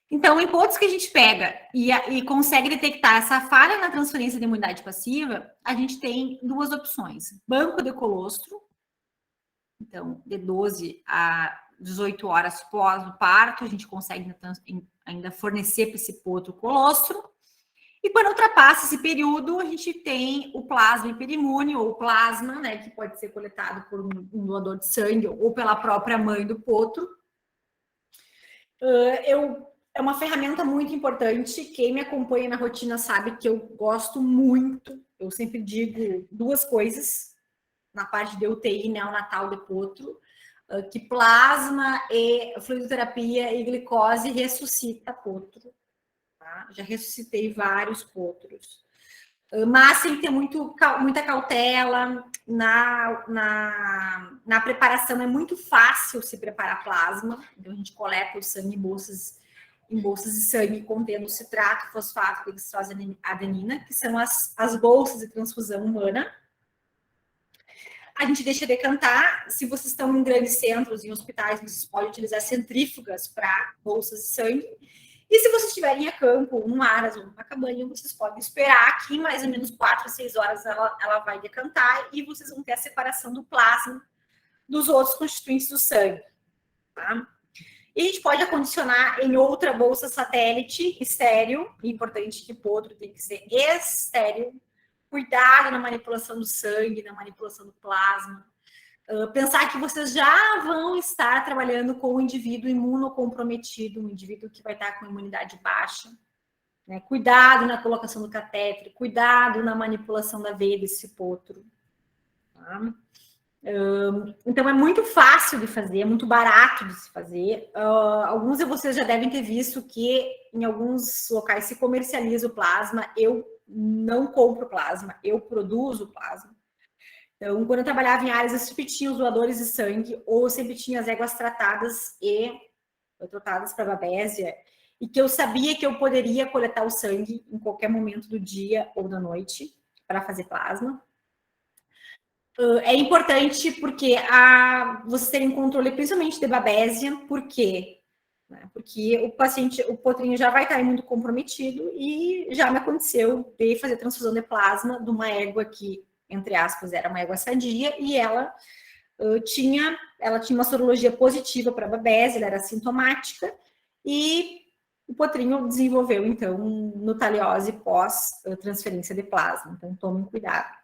Então, em potros que a gente pega e consegue detectar essa falha na transferência de imunidade passiva, a gente tem duas opções. Banco de colostro, então, de 12 a 18 horas pós o parto, a gente consegue ainda fornecer para esse potro colostro. E quando ultrapassa esse período, a gente tem o plasma hiperimune, ou plasma, né, que pode ser coletado por um doador de sangue ou pela própria mãe do potro. É uma ferramenta muito importante. Quem me acompanha na rotina sabe que eu gosto muito. Eu sempre digo duas coisas na parte de UTI neonatal de potro, que plasma e fluidoterapia e glicose ressuscita potro. Tá? Já ressuscitei vários potros. Mas tem que ter muita cautela na preparação. É muito fácil se preparar plasma. Então, a gente coleta o sangue em bolsas de sangue contendo citrato, fosfato, dextrose, adenina, que são as bolsas de transfusão humana. A gente deixa decantar. Se vocês estão em grandes centros, em hospitais, vocês podem utilizar centrífugas para bolsas de sangue. E se vocês estiverem a campo, num aras ou numa cabanha, vocês podem esperar que mais ou menos 4 a 6 horas ela vai decantar e vocês vão ter a separação do plasma dos outros constituintes do sangue. Tá? E a gente pode acondicionar em outra bolsa satélite estéril. É importante que o potro tem que ser estéril. Cuidado na manipulação do sangue, na manipulação do plasma. Pensar que vocês já vão estar trabalhando com um indivíduo imunocomprometido, um indivíduo que vai estar com imunidade baixa. Né? Cuidado na colocação do catéter, cuidado na manipulação da veia desse potro. Tá? Então, é muito fácil de fazer, é muito barato de se fazer. Alguns de vocês já devem ter visto que em alguns locais se comercializa o plasma. Eu não compro plasma, eu produzo plasma. Então, quando eu trabalhava em áreas, eu sempre tinha os doadores de sangue, ou eu sempre tinha as éguas tratadas para babésia, e que eu sabia que eu poderia coletar o sangue em qualquer momento do dia ou da noite para fazer plasma. É importante porque vocês terem controle, principalmente de babésia, por quê? Porque o potrinho já vai estar muito comprometido e já me aconteceu de fazer transfusão de plasma de uma égua que, entre aspas, era uma égua sadia, e ela tinha uma sorologia positiva para babésia, ela era sintomática, e o potrinho desenvolveu, então, nutaliose pós-transferência de plasma. Então, tomem cuidado.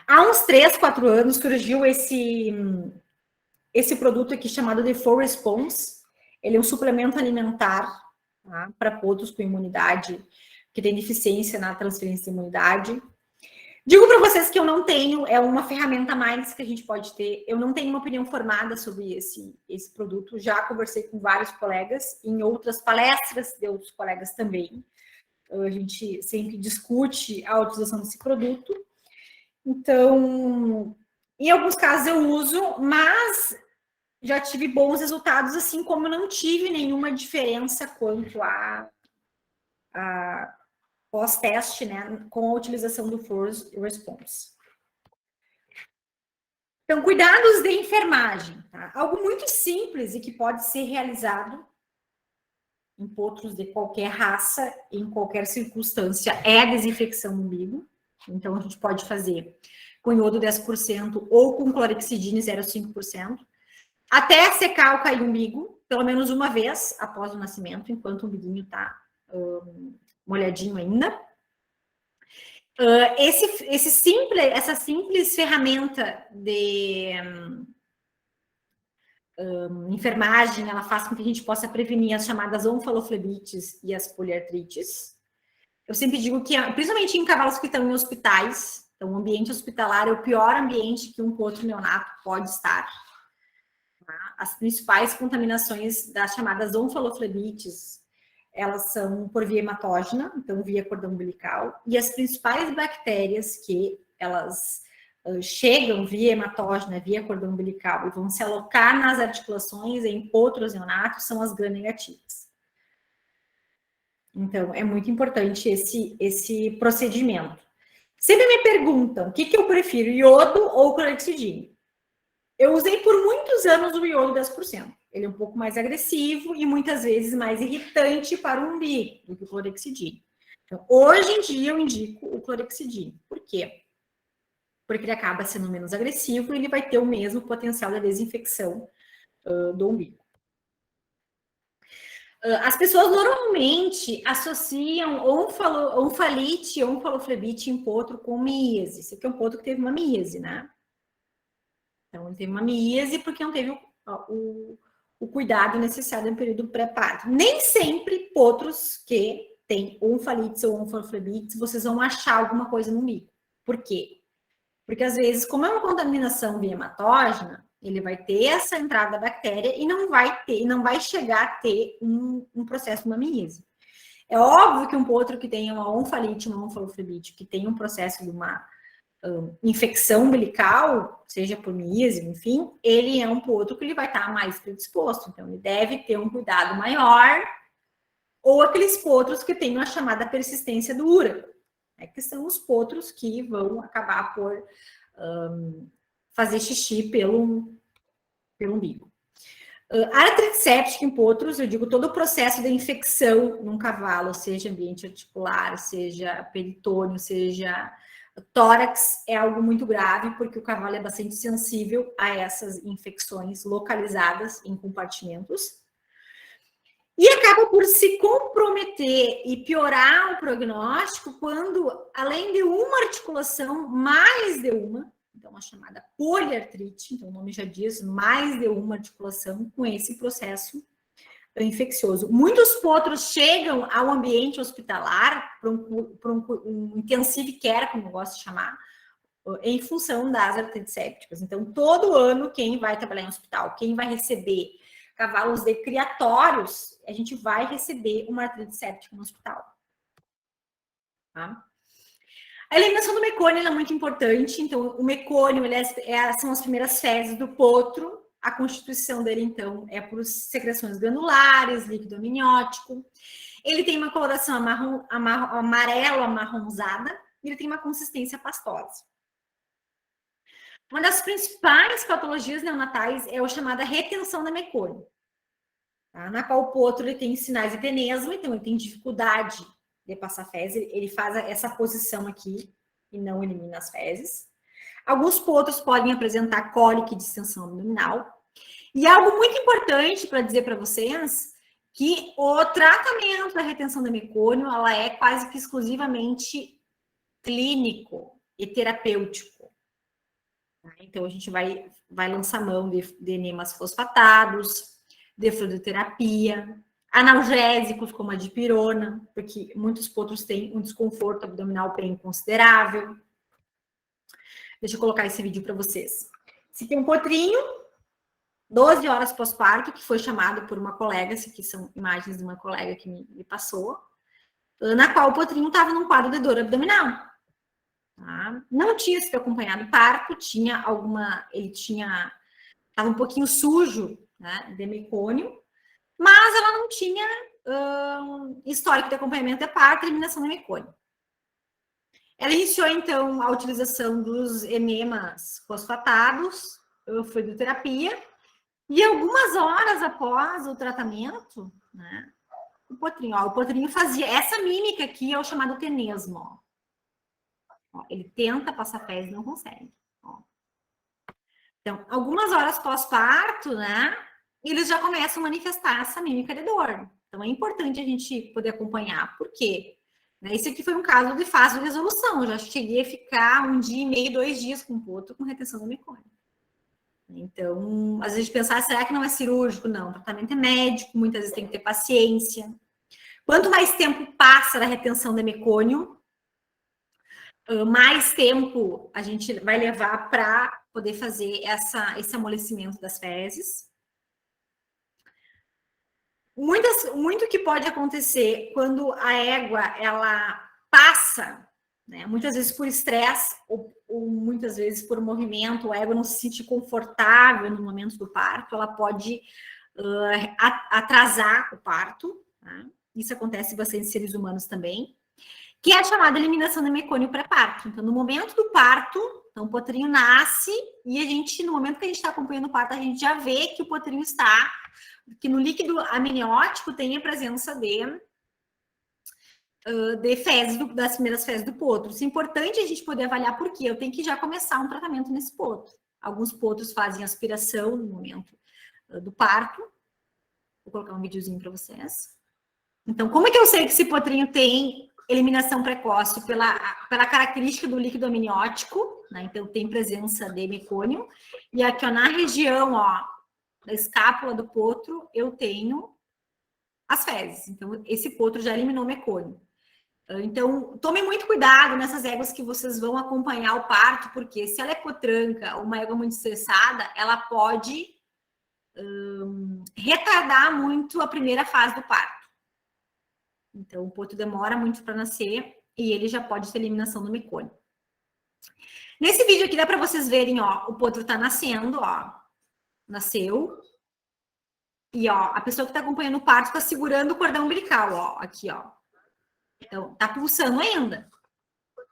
Há uns 3, 4 anos surgiu esse produto aqui chamado Default Response. Ele é um suplemento alimentar, tá, para potros com imunidade, que tem deficiência na transferência de imunidade. Digo para vocês que eu não tenho, é uma ferramenta a mais que a gente pode ter. Eu não tenho uma opinião formada sobre esse produto. Já conversei com vários colegas, em outras palestras de outros colegas também. A gente sempre discute a utilização desse produto. Então, em alguns casos eu uso, mas já tive bons resultados, assim como eu não tive nenhuma diferença quanto a pós-teste, né, com a utilização do Force Response. Então, cuidados de enfermagem, tá? Algo muito simples e que pode ser realizado em potros de qualquer raça, em qualquer circunstância, é a desinfecção do umbigo. Então, a gente pode fazer com iodo 10% ou com clorexidine 0,5%, até secar o cair umbigo, pelo menos uma vez após o nascimento, enquanto o umbiguinho está molhadinho ainda. Essa simples ferramenta de enfermagem, ela faz com que a gente possa prevenir as chamadas onfaloflebites e as poliartrites. Eu sempre digo que, principalmente em cavalos que estão em hospitais, então o ambiente hospitalar é o pior ambiente que um potro neonato pode estar. Tá? As principais contaminações das chamadas onfaloflebites, elas são por via hematógena, então via cordão umbilical, e as principais bactérias que elas chegam via hematógena, via cordão umbilical e vão se alocar nas articulações em potros neonatos são as gram-negativas. Então, é muito importante esse procedimento. Sempre me perguntam, o que eu prefiro, iodo ou clorexidine? Eu usei por muitos anos o iodo 10%. Ele é um pouco mais agressivo e muitas vezes mais irritante para o umbigo do que o clorexidine. Então, hoje em dia eu indico o clorexidine. Por quê? Porque ele acaba sendo menos agressivo e ele vai ter o mesmo potencial da desinfecção do umbigo. As pessoas normalmente associam onfalite, onfaloflebite em potro com míase. Esse aqui é um potro que teve uma míase, né? Então, ele teve uma míase porque não teve o cuidado necessário no período pré-parto. Nem sempre potros que têm onfalites ou onfaloflebites, vocês vão achar alguma coisa no umbigo. Por quê? Porque, às vezes, como é uma contaminação via hematógena, ele vai ter essa entrada da bactéria e não vai chegar a ter um processo de uma míase. É óbvio que um potro que tem uma onfalite, uma onfaloflebite, que tem um processo de uma infecção umbilical, seja por míase, enfim, ele é um potro que ele vai estar mais predisposto. Então, ele deve ter um cuidado maior, ou aqueles potros que têm a chamada persistência dura, que são os potros que vão acabar por fazer xixi pelo umbigo. A artrite séptica em potros, eu digo, todo o processo de infecção num cavalo, seja ambiente articular, seja peritônio, seja tórax, é algo muito grave, porque o cavalo é bastante sensível a essas infecções localizadas em compartimentos. E acaba por se comprometer e piorar o prognóstico quando, além de uma articulação, mais de uma, então a chamada poliartrite, então o nome já diz, mais de uma articulação com esse processo infeccioso. Muitos potros chegam ao ambiente hospitalar, para um intensive care, como eu gosto de chamar, em função das artrites sépticas. Então, todo ano, quem vai trabalhar em hospital, quem vai receber cavalos de criatórios, a gente vai receber uma artrite séptica no hospital. Tá? A eliminação do mecônio é muito importante. Então, o mecônio são as primeiras fezes do potro. A constituição dele, então, é por secreções granulares, líquido amniótico. Ele tem uma coloração amarelo amarronzada e ele tem uma consistência pastosa. Uma das principais patologias neonatais é a chamada retenção da mecônio, tá? Na qual o potro ele tem sinais de tenesmo, então ele tem dificuldade de passar fezes, ele faz essa posição aqui e não elimina as fezes. Alguns potros podem apresentar cólica e distensão abdominal. E algo muito importante para dizer para vocês que o tratamento da retenção da mecônio, ela é quase que exclusivamente clínico e terapêutico. Então, a gente vai lançar mão de enemas fosfatados, de fluidoterapia, analgésicos como a dipirona, porque muitos potros têm um desconforto abdominal bem considerável. Deixa eu colocar esse vídeo para vocês. Esse aqui é um potrinho, 12 horas pós-parto, que foi chamado por uma colega, esse aqui são imagens de uma colega que me passou, na qual o potrinho estava num quadro de dor abdominal. Tá? Não tinha sido acompanhado parto, estava um pouquinho sujo, né, de mecônio, mas ela não tinha histórico de acompanhamento de parto e eliminação de mecônio. Ela iniciou, então, a utilização dos enemas fosfatados, fluidoterapia, e algumas horas após o tratamento, né, o potrinho fazia essa mímica aqui, é o chamado tenesmo. Ó, ele tenta passar fezes e não consegue. Ó. Então, algumas horas pós-parto, né, eles já começam a manifestar essa mímica de dor. Então, é importante a gente poder acompanhar. Por quê? Esse aqui foi um caso de fácil resolução. Eu já cheguei a ficar 1 dia e meio, 2 dias com o potro com retenção da mecônio. Então, às vezes a gente pensar, será que não é cirúrgico? Não, o tratamento é médico, muitas vezes tem que ter paciência. Quanto mais tempo passa da retenção da mecônio, mais tempo a gente vai levar para poder fazer esse amolecimento das fezes. Muito que pode acontecer quando a égua ela passa, né, muitas vezes por estresse ou muitas vezes por movimento, a égua não se sente confortável no momento do parto, ela pode atrasar o parto, tá? Isso acontece bastante em seres humanos também, que é a chamada eliminação do mecônio pré-parto. Então, no momento do parto, então, o potrinho nasce e no momento que a gente está acompanhando o parto, a gente já vê que o potrinho está, que no líquido amniótico tem a presença de fezes, das primeiras fezes do potro. Isso é importante a gente poder avaliar por quê. Eu tenho que já começar um tratamento nesse potro. Alguns potros fazem aspiração no momento do parto. Vou colocar um videozinho para vocês. Então, como é que eu sei que esse potrinho tem eliminação precoce? Pela característica do líquido amniótico, né? Então, tem presença de mecônio. E aqui, ó, na região, ó, da escápula do potro, eu tenho as fezes. Então, esse potro já eliminou mecônio. Então, tome muito cuidado nessas éguas que vocês vão acompanhar o parto, porque se ela é potranca ou uma égua muito estressada, ela pode retardar muito a primeira fase do parto. Então, o potro demora muito para nascer e ele já pode ter eliminação do mecônio. Nesse vídeo aqui dá para vocês verem, ó, o potro está nascendo, ó, nasceu. E, ó, a pessoa que está acompanhando o parto está segurando o cordão umbilical, ó, aqui, ó. Então, tá pulsando ainda.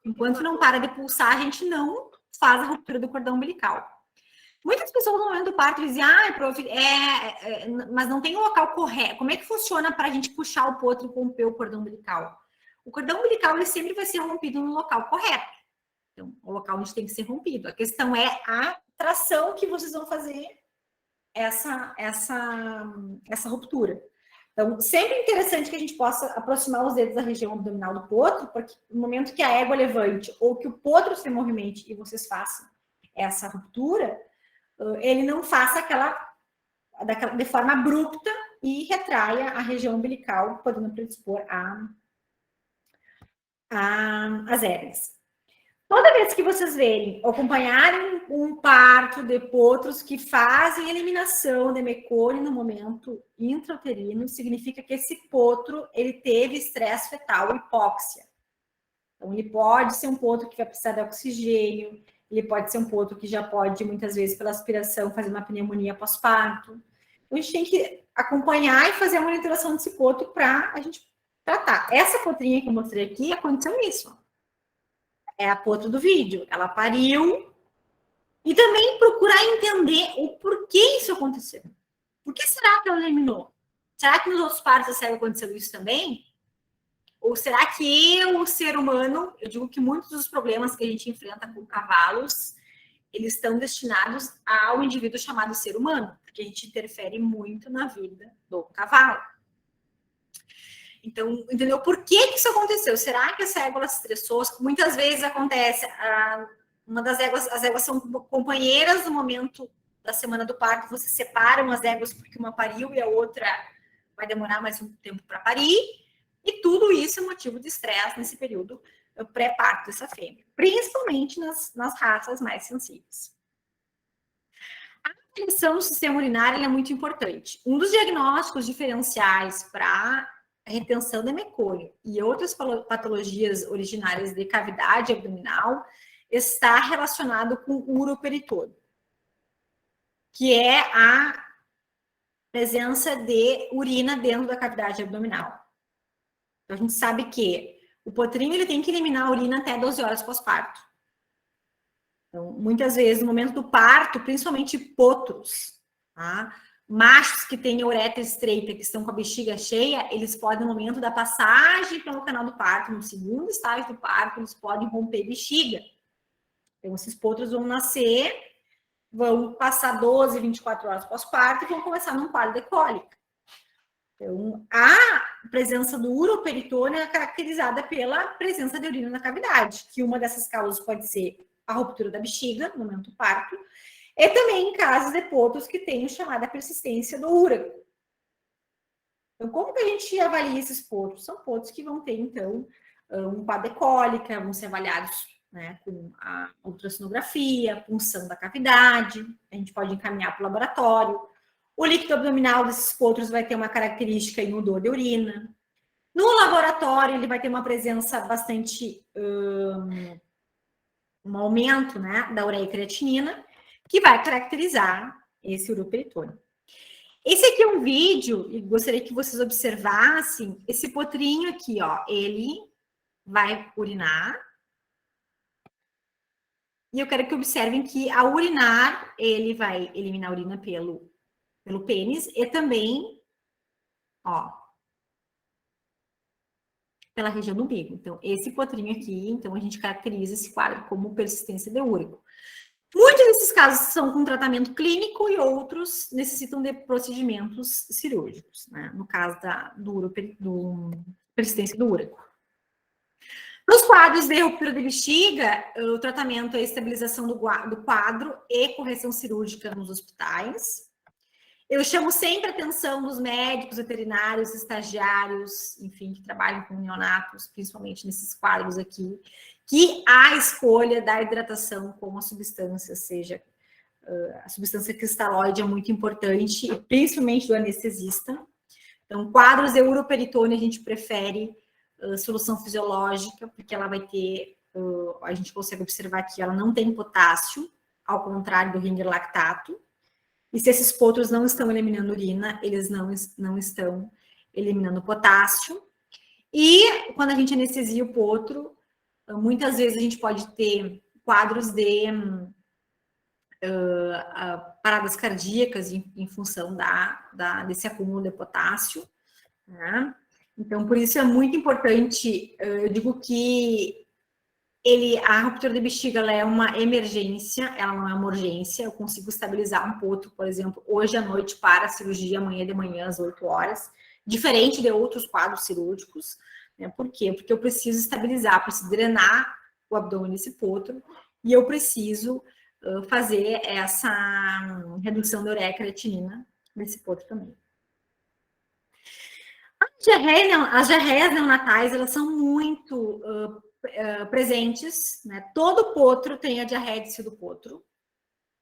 Enquanto não para de pulsar, a gente não faz a ruptura do cordão umbilical. Muitas pessoas no momento do parto dizem, prof, mas não tem um local correto. Como é que funciona para a gente puxar o potro e romper o cordão umbilical? O cordão umbilical, ele sempre vai ser rompido no local correto. Então, o local onde tem que ser rompido. A questão é a tração que vocês vão fazer essa ruptura. Então, sempre é interessante que a gente possa aproximar os dedos da região abdominal do potro, porque no momento que a égua levante ou que o potro se movimente e vocês façam essa ruptura, ele não faça de forma abrupta e retraia a região umbilical, podendo predispor as hélices. Toda vez que vocês verem, acompanharem um parto de potros que fazem eliminação de mecônio no momento intrauterino, significa que esse potro, ele teve estresse fetal, hipóxia. Então, ele pode ser um potro que vai precisar de oxigênio, ele pode ser um potro que já pode, muitas vezes, pela aspiração, fazer uma pneumonia pós-parto. Então, a gente tem que acompanhar e fazer a monitoração desse potro para a gente tratar. Essa potrinha que eu mostrei aqui, aconteceu isso, ó. É a potro do vídeo. Ela pariu. E também procurar entender o porquê isso aconteceu. Por que será que ela eliminou? Será que nos outros partos da série aconteceu isso também? Ou será que o ser humano, eu digo que muitos dos problemas que a gente enfrenta com cavalos, eles estão destinados ao indivíduo chamado ser humano, porque a gente interfere muito na vida do cavalo. Então, entendeu? Por que isso aconteceu? Será que essa égua se estressou? Muitas vezes acontece, as éguas são companheiras no momento da semana do parto, vocês separam as éguas porque uma pariu e a outra vai demorar mais um tempo para parir. E tudo isso é motivo de estresse nesse período pré-parto dessa fêmea, principalmente nas raças mais sensíveis. A retenção do sistema urinário é muito importante. Um dos diagnósticos diferenciais para a retenção da mecônio e outras patologias originárias de cavidade abdominal está relacionado com o uroperitônio, que é a presença de urina dentro da cavidade abdominal. Então, a gente sabe que o potrinho ele tem que eliminar a urina até 12 horas pós-parto. Então, muitas vezes, no momento do parto, principalmente potros, tá? Machos que têm a uretra estreita, que estão com a bexiga cheia, eles podem, no momento da passagem pelo canal do parto, no segundo estágio do parto, eles podem romper bexiga. Então, esses potros vão nascer, vão passar 12, 24 horas pós-parto e vão começar num quadro de cólica. Então, a presença do uroperitônio é caracterizada pela presença de urina na cavidade, que uma dessas causas pode ser a ruptura da bexiga no momento do parto, e também em casos de potros que têm chamada persistência do útero. Então, como que a gente avalia esses potros? São potros que vão ter, então, um quadro de cólica, vão ser avaliados, né, com a ultrassonografia, punção da cavidade, a gente pode encaminhar para o laboratório. O líquido abdominal desses potros vai ter uma característica em odor de urina. No laboratório, ele vai ter uma presença bastante... um aumento, né, da ureia e creatinina, que vai caracterizar esse uroperitônio. Esse aqui é um vídeo, e gostaria que vocês observassem, esse potrinho aqui, ó, ele vai urinar, e eu quero que observem que ao urinar, ele vai eliminar a urina pelo pênis, e também, ó, pela região do umbigo. Então, esse potrinho aqui, então, a gente caracteriza esse quadro como persistência de úrico. Muitos desses casos são com tratamento clínico e outros necessitam de procedimentos cirúrgicos, né? No caso do persistência do úrico. Nos quadros de ruptura de bexiga, o tratamento é a estabilização do quadro e correção cirúrgica nos hospitais. Eu chamo sempre a atenção dos médicos, veterinários, estagiários, enfim, que trabalham com neonatos, principalmente nesses quadros aqui, que a escolha da hidratação com a substância, seja a substância cristalóide é muito importante, principalmente do anestesista. Então, quadros de uroperitônio a gente prefere solução fisiológica, porque ela vai ter, a gente consegue observar que ela não tem potássio, ao contrário do ringer lactato. E se esses potros não estão eliminando urina, eles não estão eliminando potássio. E quando a gente anestesia o potro, muitas vezes a gente pode ter quadros de paradas cardíacas em função desse acúmulo de potássio, né? Então, por isso é muito importante, eu digo que a ruptura de bexiga ela é uma emergência, ela não é uma urgência. Eu consigo estabilizar um potro, por exemplo, hoje à noite para a cirurgia, amanhã de manhã às 8 horas, diferente de outros quadros cirúrgicos, né? Por quê? Porque eu preciso estabilizar, preciso drenar o abdômen desse potro e eu preciso fazer essa redução da ureia e creatinina nesse potro também. As diarreias neonatais, elas são muito presentes, né? Todo potro tem a diarreia de do potro.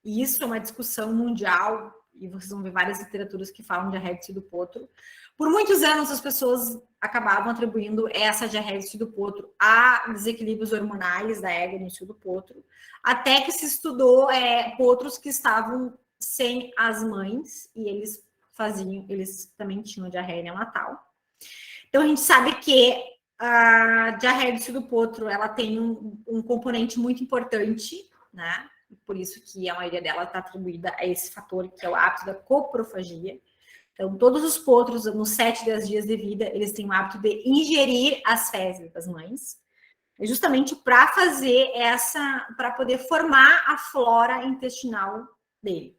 E isso é uma discussão mundial, e vocês vão ver várias literaturas que falam de diarreia de do potro. Por muitos anos, as pessoas acabavam atribuindo essa diarreia de do potro a desequilíbrios hormonais da égua no cio do potro, até que se estudou potros que estavam sem as mães, e eles também tinham diarreia neonatal. Então, a gente sabe que a diarreia do potro, ela tem um componente muito importante, né? Por isso que a maioria dela está atribuída a esse fator, que é o hábito da coprofagia. Então, todos os potros, nos 7, 10 dias de vida, eles têm o hábito de ingerir as fezes das mães, justamente para fazer para poder formar a flora intestinal dele.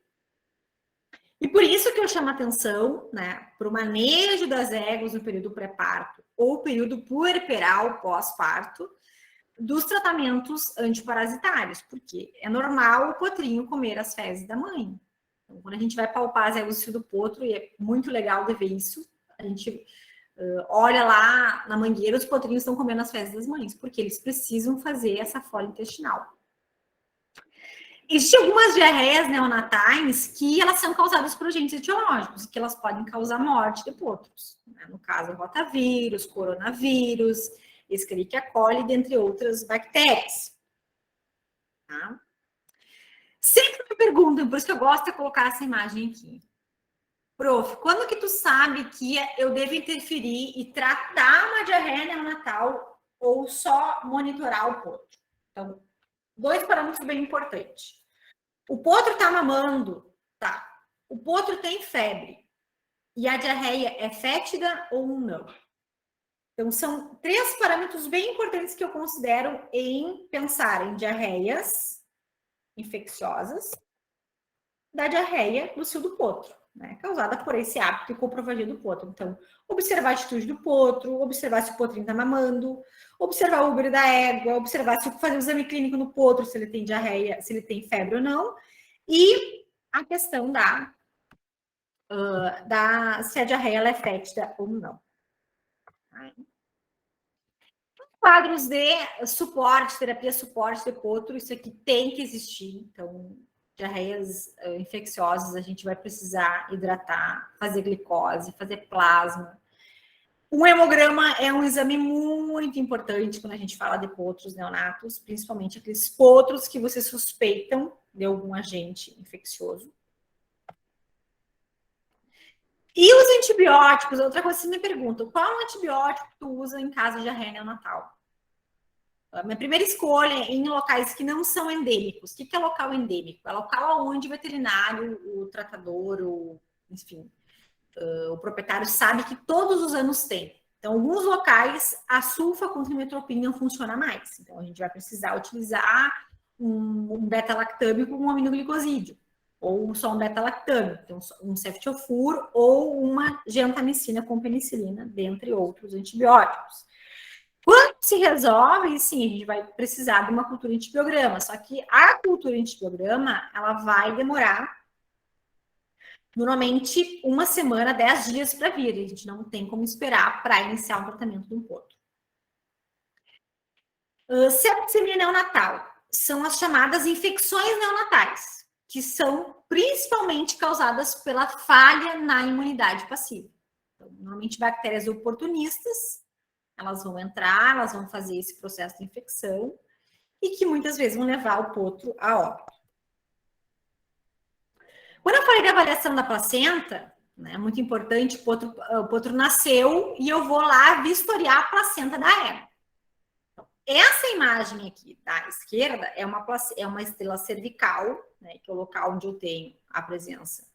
E por isso que eu chamo a atenção, né, para o manejo das éguas no período pré-parto ou período puerperal pós-parto dos tratamentos antiparasitários, porque é normal o potrinho comer as fezes da mãe. Então, quando a gente vai palpar as éguas do potro, e é muito legal de ver isso, a gente Olha lá na mangueira, os potrinhos estão comendo as fezes das mães, porque eles precisam fazer essa folha intestinal. Existem algumas diarreias neonatais que elas são causadas por agentes etiológicos, que elas podem causar morte de potros. Né? No caso, rotavírus, coronavírus, Escherichia coli, dentre outras bactérias. Tá? Sempre me perguntam, por isso que eu gosto de colocar essa imagem aqui. Prof, quando que tu sabe que eu devo interferir e tratar uma diarreia neonatal ou só monitorar o potro? Então, 2 parâmetros bem importantes. O potro está mamando, tá? O potro tem febre. E a diarreia é fétida ou não? Então, são 3 parâmetros bem importantes que eu considero em pensar em diarreias infecciosas da diarreia do cio do potro, né? Causada por esse hábito de coprofagia do potro. Então, observar a atitude do potro, observar se o potrinho está mamando, observar o úbero da égua, observar se fazer o exame clínico no potro, se ele tem diarreia, se ele tem febre ou não, e a questão se a diarreia ela é fétida ou não. Quadros de suporte, terapia suporte de potro, isso aqui tem que existir. Então, diarreias infecciosas, a gente vai precisar hidratar, fazer glicose, fazer plasma. Um hemograma é um exame muito importante quando a gente fala de potros neonatos, principalmente aqueles potros que vocês suspeitam de algum agente infeccioso. E os antibióticos, outra coisa que você me pergunta, qual antibiótico tu usa em caso de diarreia neonatal? A minha primeira escolha é em locais que não são endêmicos. O que é local endêmico? É local onde o veterinário, o tratador, enfim, o proprietário sabe que todos os anos tem. Então, alguns locais, a sulfa com trimetoprim não funciona mais. Então, a gente vai precisar utilizar um beta-lactame com um aminoglicosídeo. Ou só um beta-lactame, então um ceftiofur ou uma gentamicina com penicilina, dentre outros antibióticos. Quando se resolve, sim, a gente vai precisar de uma cultura antibiograma, só que a cultura antibiograma, ela vai demorar normalmente 1 semana, 10 dias para vir, a gente não tem como esperar para iniciar o tratamento de um potro. Septicemia neonatal são as chamadas infecções neonatais, que são principalmente causadas pela falha na imunidade passiva. Então, normalmente, bactérias oportunistas, elas vão entrar, elas vão fazer esse processo de infecção e que muitas vezes vão levar o potro a óbito. Quando eu falei da avaliação da placenta, né, é muito importante, o potro nasceu e eu vou lá vistoriar a placenta da égua. Essa imagem aqui da esquerda é uma estrela cervical, né, que é o local onde eu tenho a presença,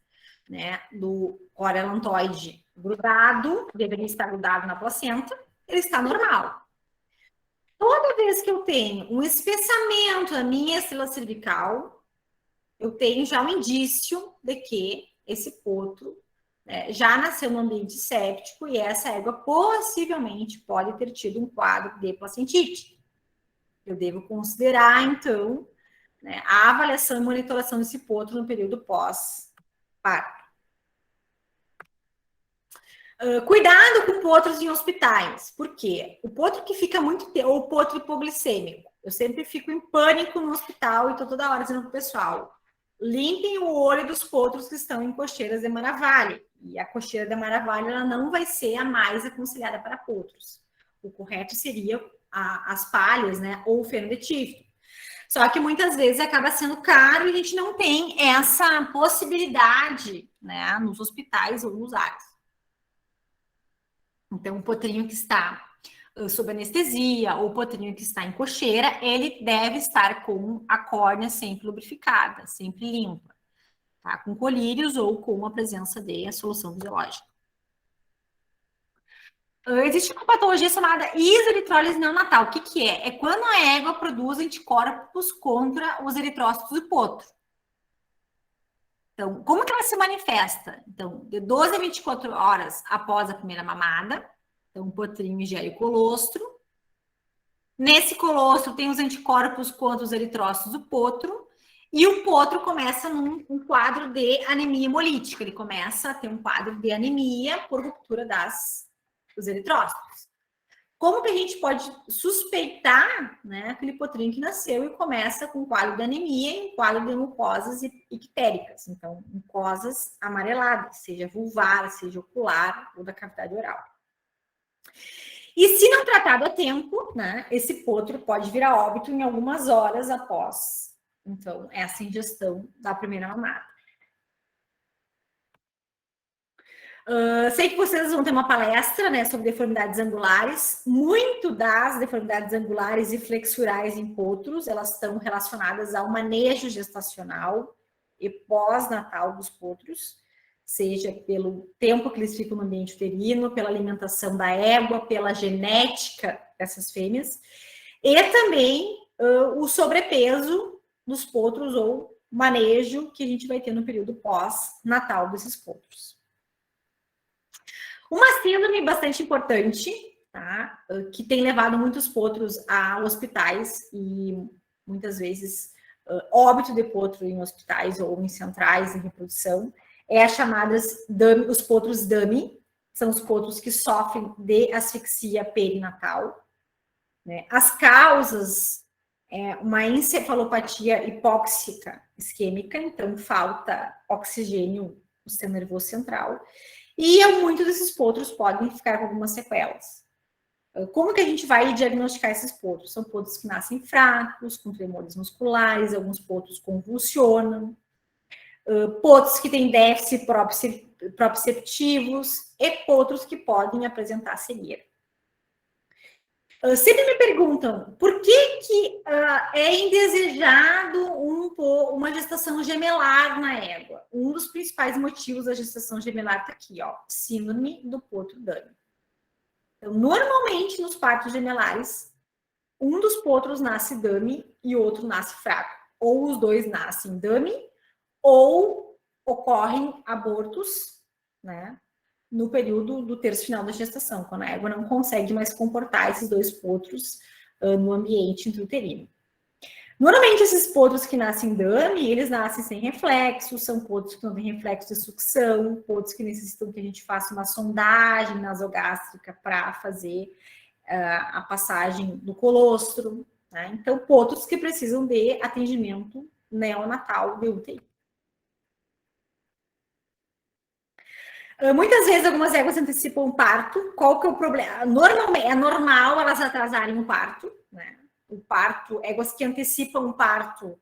né, do corelantoide grudado, deveria estar grudado na placenta, ele está normal. Toda vez que eu tenho um espessamento na minha estrela cervical, eu tenho já um indício de que esse potro, né, já nasceu no ambiente séptico e essa égua possivelmente pode ter tido um quadro de placentite. Eu devo considerar, então, né, a avaliação e monitoração desse potro no período pós-parto. Cuidado com potros em hospitais. Por quê? O potro que fica muito tempo, ou o potro hipoglicêmico. Eu sempre fico em pânico no hospital e estou toda hora dizendo para o pessoal, limpem o olho dos potros que estão em cocheiras de Maravalli. E a cocheira de Maravalli, ela não vai ser a mais aconselhada para potros. O correto seria as palhas, né, ou o fenodetífilo. Só que muitas vezes acaba sendo caro e a gente não tem essa possibilidade, né, nos hospitais ou nos ares. Então, o potrinho que está sob anestesia ou o potrinho que está em cocheira, ele deve estar com a córnea sempre lubrificada, sempre limpa, tá? Com colírios ou com a presença de solução fisiológica. Existe uma patologia chamada iseritrólise neonatal. O que é? É quando a égua produz anticorpos contra os eritrócitos do potro. Então, como que ela se manifesta? Então, de 12 a 24 horas após a primeira mamada, então, o potrinho ingere o colostro. Nesse colostro tem os anticorpos contra os eritrócitos do potro, e o potro começa num quadro de anemia hemolítica. Ele começa a ter um quadro de anemia por ruptura das os eritrócitos. Como que a gente pode suspeitar, né, aquele potrinho que nasceu e começa com um quadro de anemia e um quadro de mucosas ictéricas, então mucosas amareladas, seja vulvar, seja ocular ou da cavidade oral. E se não tratado a tempo, né, esse potro pode vir a óbito em algumas horas após, então, essa ingestão da primeira mamada. Sei que vocês vão ter uma palestra, né, sobre deformidades angulares. Muito das deformidades angulares e flexurais em potros, elas estão relacionadas ao manejo gestacional e pós-natal dos potros, seja pelo tempo que eles ficam no ambiente uterino, pela alimentação da égua, pela genética dessas fêmeas, e também o sobrepeso dos potros ou manejo que a gente vai ter no período pós-natal desses potros. Uma síndrome bastante importante, tá? Que tem levado muitos potros a hospitais e muitas vezes óbito de potro em hospitais ou em centrais de reprodução, é as chamadas os potros dummy, são os potros que sofrem de asfixia perinatal, né? As causas uma encefalopatia hipóxica isquêmica, então falta oxigênio no sistema nervoso central, e muitos desses potros podem ficar com algumas sequelas. Como que a gente vai diagnosticar esses potros? São potros que nascem fracos, com tremores musculares, alguns potros convulsionam, potros que têm déficit proprioceptivos e potros que podem apresentar cegueira. Sempre me perguntam por que é indesejado uma gestação gemelar na égua. Um dos principais motivos da gestação gemelar está aqui, ó, síndrome do potro dummy. Então, normalmente, nos partos gemelares, um dos potros nasce dummy e o outro nasce fraco. Ou os dois nascem dummy, ou ocorrem abortos, né, no período do terço final da gestação, quando a égua não consegue mais comportar esses dois potros no ambiente intrauterino. Normalmente, esses potros que nascem dummy, eles nascem sem reflexo, são potros que não têm reflexo de sucção, potros que necessitam que a gente faça uma sondagem nasogástrica para fazer a passagem do colostro, né? Então, potros que precisam de atendimento neonatal de UTI. Muitas vezes algumas éguas antecipam o parto. Qual que é o problema? Normalmente, é normal elas atrasarem o parto, né? O parto, éguas que antecipam o parto,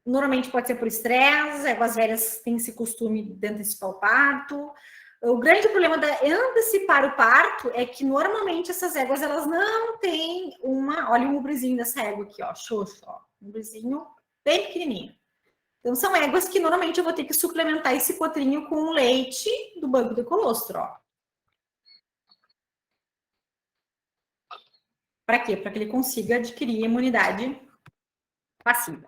normalmente pode ser por estresse, éguas velhas têm esse costume de antecipar o parto. O grande problema de antecipar o parto é que normalmente essas éguas elas não têm olha o umbrezinho dessa égua aqui, ó, xoxo, ó, um umbrezinho bem pequenininho. Então, são éguas que normalmente eu vou ter que suplementar esse potrinho com leite do banco de colostro, ó. Para quê? Para que ele consiga adquirir imunidade passiva.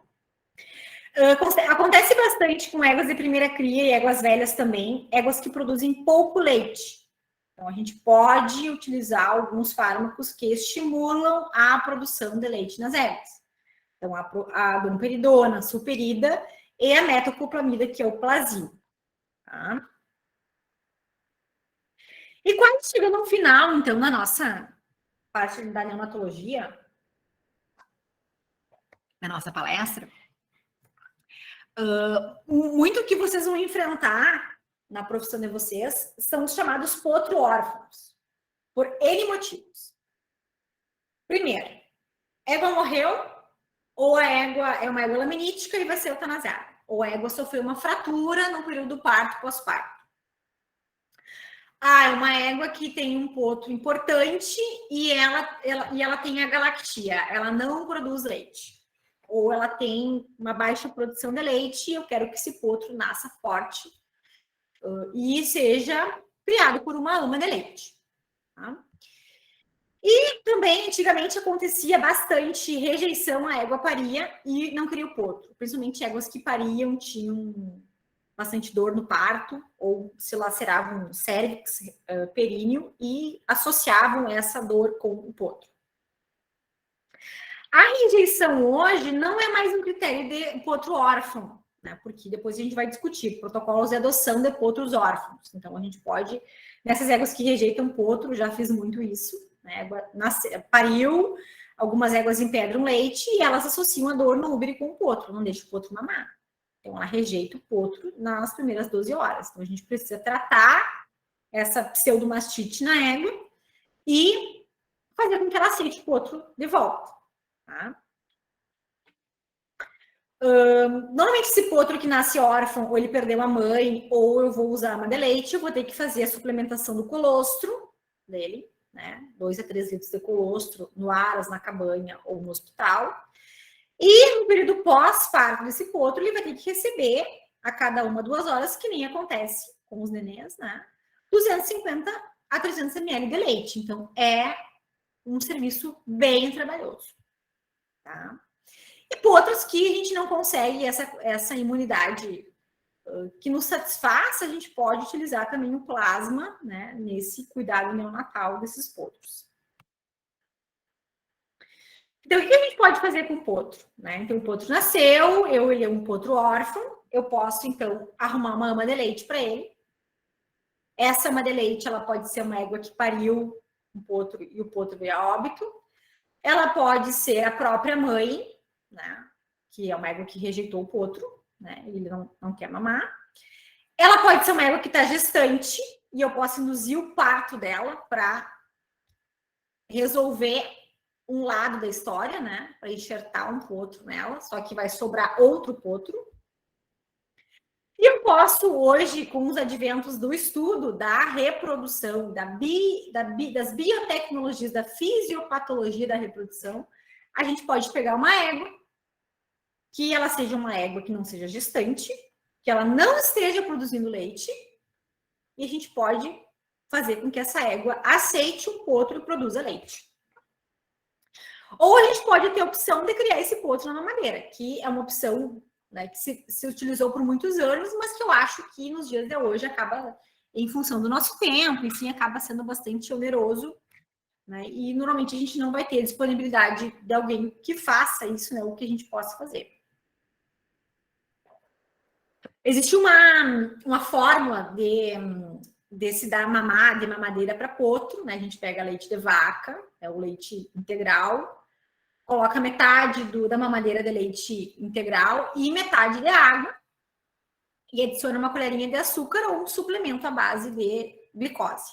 Acontece bastante com éguas de primeira cria e éguas velhas também, éguas que produzem pouco leite. Então, a gente pode utilizar alguns fármacos que estimulam a produção de leite nas éguas. Então, a domperidona, a sulperida e a metoclopramida, que é o Plasil. Tá? E quase chegando ao final, então, na nossa parte da neonatologia, na nossa palestra, muito que vocês vão enfrentar na profissão de vocês são os chamados potro órfãos, por N motivos. Primeiro, a égua morreu, ou a égua é uma égua laminítica e vai ser eutanasiada, ou a égua sofreu uma fratura no período do parto, pós-parto. É uma égua que tem um potro importante e ela tem a galactia, ela não produz leite. Ou ela tem uma baixa produção de leite e eu quero que esse potro nasça forte e seja criado por uma ama de leite. Tá? E também, antigamente, acontecia bastante rejeição à égua paria e não queria o potro. Principalmente éguas que pariam tinham bastante dor no parto ou se laceravam o cérvix períneo e associavam essa dor com o potro. A rejeição hoje não é mais um critério de potro órfão, né? Porque depois a gente vai discutir protocolos de adoção de potros órfãos. Então, a gente pode Nessas éguas que rejeitam potro, já fiz muito isso. Né? Pariu, algumas éguas empedram leite e elas associam a dor no útero com o potro, não deixa o potro mamar. Então, ela rejeita o potro nas primeiras 12 horas. Então, a gente precisa tratar essa pseudomastite na égua e fazer com que ela aceite o potro de volta. Tá? Normalmente, esse potro que nasce órfão, ou ele perdeu a mãe, ou eu vou usar a mama de leite, eu vou ter que fazer a suplementação do colostro dele, né? 2 a 3 litros de colostro no aras, na cabanha ou no hospital. E no período pós-parto desse potro, ele vai ter que receber a cada 1 a 2 horas, que nem acontece com os nenês, né? 250 a 300 ml de leite. Então, é um serviço bem trabalhoso, tá? E potros que a gente não consegue essa imunidade que nos satisfaz, a gente pode utilizar também o plasma, né, nesse cuidado neonatal desses potros. Então, o que a gente pode fazer com o potro? Né? Então, o potro nasceu, ele é um potro órfão, eu posso, então, arrumar uma ama de leite para ele. Essa ama de leite, ela pode ser uma égua que pariu um potro e o potro veio a óbito. Ela pode ser a própria mãe, né? Que é uma égua que rejeitou o potro, né? Ele não quer mamar. Ela pode ser uma égua que está gestante e eu posso induzir o parto dela para resolver um lado da história, né? Para enxertar um potro nela, só que vai sobrar outro potro. E eu posso hoje, com os adventos do estudo da reprodução, das biotecnologias, da fisiopatologia da reprodução, a gente pode pegar uma égua, que ela seja uma égua que não seja gestante, que ela não esteja produzindo leite, e a gente pode fazer com que essa égua aceite um potro e produza leite. Ou a gente pode ter a opção de criar esse potro na mamadeira, que é uma opção, né, que se utilizou por muitos anos, mas que eu acho que nos dias de hoje acaba, em função do nosso tempo, enfim, acaba sendo bastante oneroso, né, e normalmente a gente não vai ter disponibilidade de alguém que faça isso, né, o que a gente possa fazer. Existe uma fórmula de se dar de mamadeira para potro, né, a gente pega leite de vaca, é o leite integral, coloca metade da mamadeira de leite integral e metade de água e adiciona uma colherinha de açúcar ou um suplemento à base de glicose.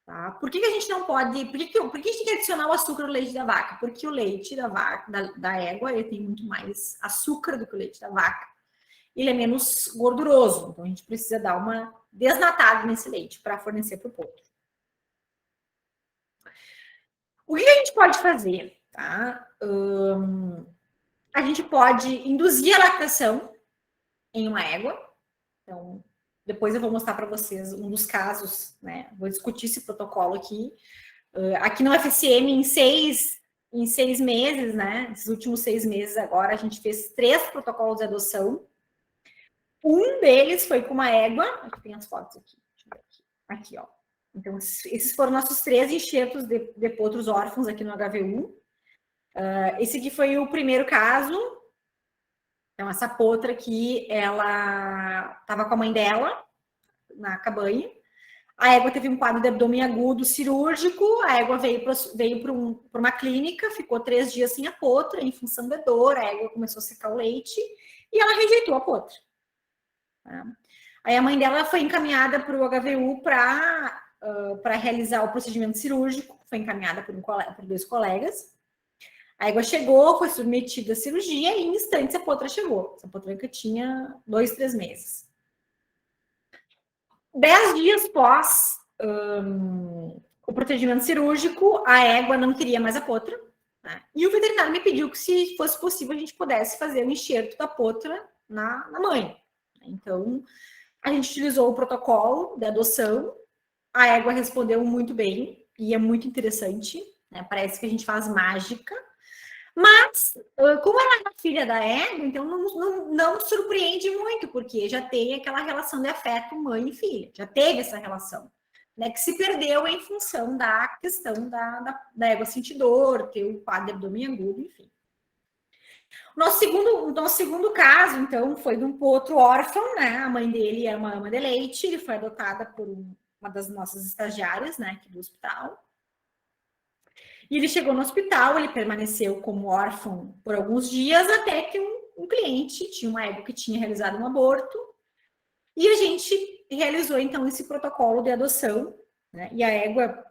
Tá? Por que a gente não pode... Por que a gente tem que adicionar o açúcar no leite da vaca? Porque o leite da vaca, da égua, ele tem muito mais açúcar do que o leite da vaca. Ele é menos gorduroso, então a gente precisa dar uma desnatada nesse leite para fornecer para o potro. O que a gente pode fazer? Tá? A gente pode induzir a lactação em uma égua. Então, depois eu vou mostrar para vocês um dos casos, né? Vou discutir esse protocolo aqui. Aqui no FSM, em seis meses, né? Esses últimos 6 meses agora, a gente fez 3 protocolos de adoção. Um deles foi com uma égua. Aqui tem as fotos aqui. Deixa eu ver aqui, ó. Então, esses foram nossos 3 enxertos de potros órfãos aqui no HVU. Esse aqui foi o primeiro caso. Então, essa potra aqui, ela estava com a mãe dela na cabanha. A égua teve um quadro de abdômen agudo cirúrgico. A égua veio para uma clínica, ficou 3 dias sem a potra, em função da dor. A égua começou a secar o leite e ela rejeitou a potra. Aí a mãe dela foi encaminhada para o HVU para realizar o procedimento cirúrgico. Foi encaminhada por 2 colegas. A égua chegou, foi submetida à cirurgia e em instantes a potra chegou. Essa potranca tinha 2, 3 meses. 10 dias pós o procedimento cirúrgico, a égua não queria mais a potra, né? E o veterinário me pediu que, se fosse possível, a gente pudesse fazer o enxerto da potra na mãe. Então, a gente utilizou o protocolo de adoção. A égua respondeu muito bem e é muito interessante, né? Parece que a gente faz mágica. Mas, como ela é filha da égua, então não surpreende muito, porque já tem aquela relação de afeto mãe e filha, já teve essa relação, né, que se perdeu em função da questão da égua sentir dor, ter o quadro de abdômen agudo, enfim. O nosso segundo caso, então, foi de um potro órfão, né? A mãe dele era uma ama de leite, ele foi adotada por uma das nossas estagiárias, né, aqui do hospital. E ele chegou no hospital, ele permaneceu como órfão por alguns dias, até que um cliente tinha uma égua que tinha realizado um aborto, e a gente realizou, então, esse protocolo de adoção, né? E a égua,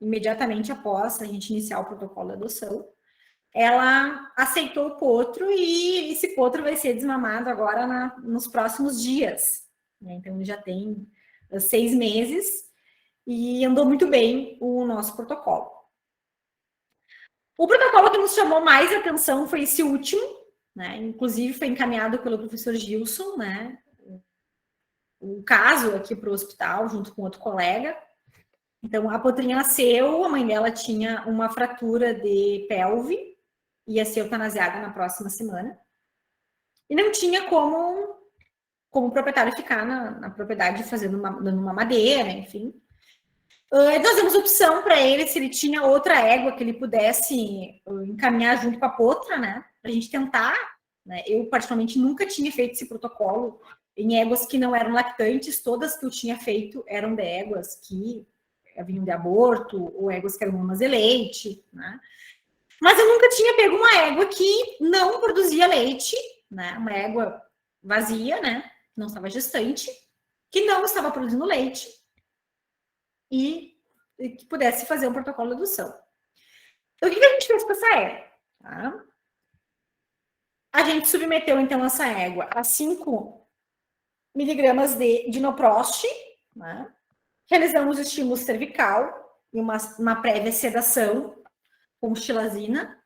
imediatamente após a gente iniciar o protocolo de adoção, ela aceitou o potro, e esse potro vai ser desmamado agora nos próximos dias, né? Então, ele já tem 6 meses e andou muito bem o nosso protocolo. O protocolo que nos chamou mais atenção foi esse último, né? Inclusive foi encaminhado pelo professor Gilson, né? O caso aqui para o hospital, junto com outro colega. Então, a potrinha nasceu, a mãe dela tinha uma fratura de pelve, ia ser eutanasiada na próxima semana. E não tinha como o proprietário ficar na propriedade dando uma madeira, enfim. Nós demos opção para ele se ele tinha outra égua que ele pudesse encaminhar junto com a potra, né? Para a gente tentar. Né? Eu, particularmente, nunca tinha feito esse protocolo em éguas que não eram lactantes. Todas que eu tinha feito eram de éguas que vinham de aborto ou éguas que eram mamas de leite, né? Mas eu nunca tinha pego uma égua que não produzia leite, né? Uma égua vazia, né? Não estava gestante, que não estava produzindo leite e que pudesse fazer um protocolo de adoção. Então, o que a gente fez com essa égua? Tá? A gente submeteu, então, essa égua a 5 miligramas de dinoprost, né? Realizamos o estímulo cervical e uma prévia sedação com xilazina.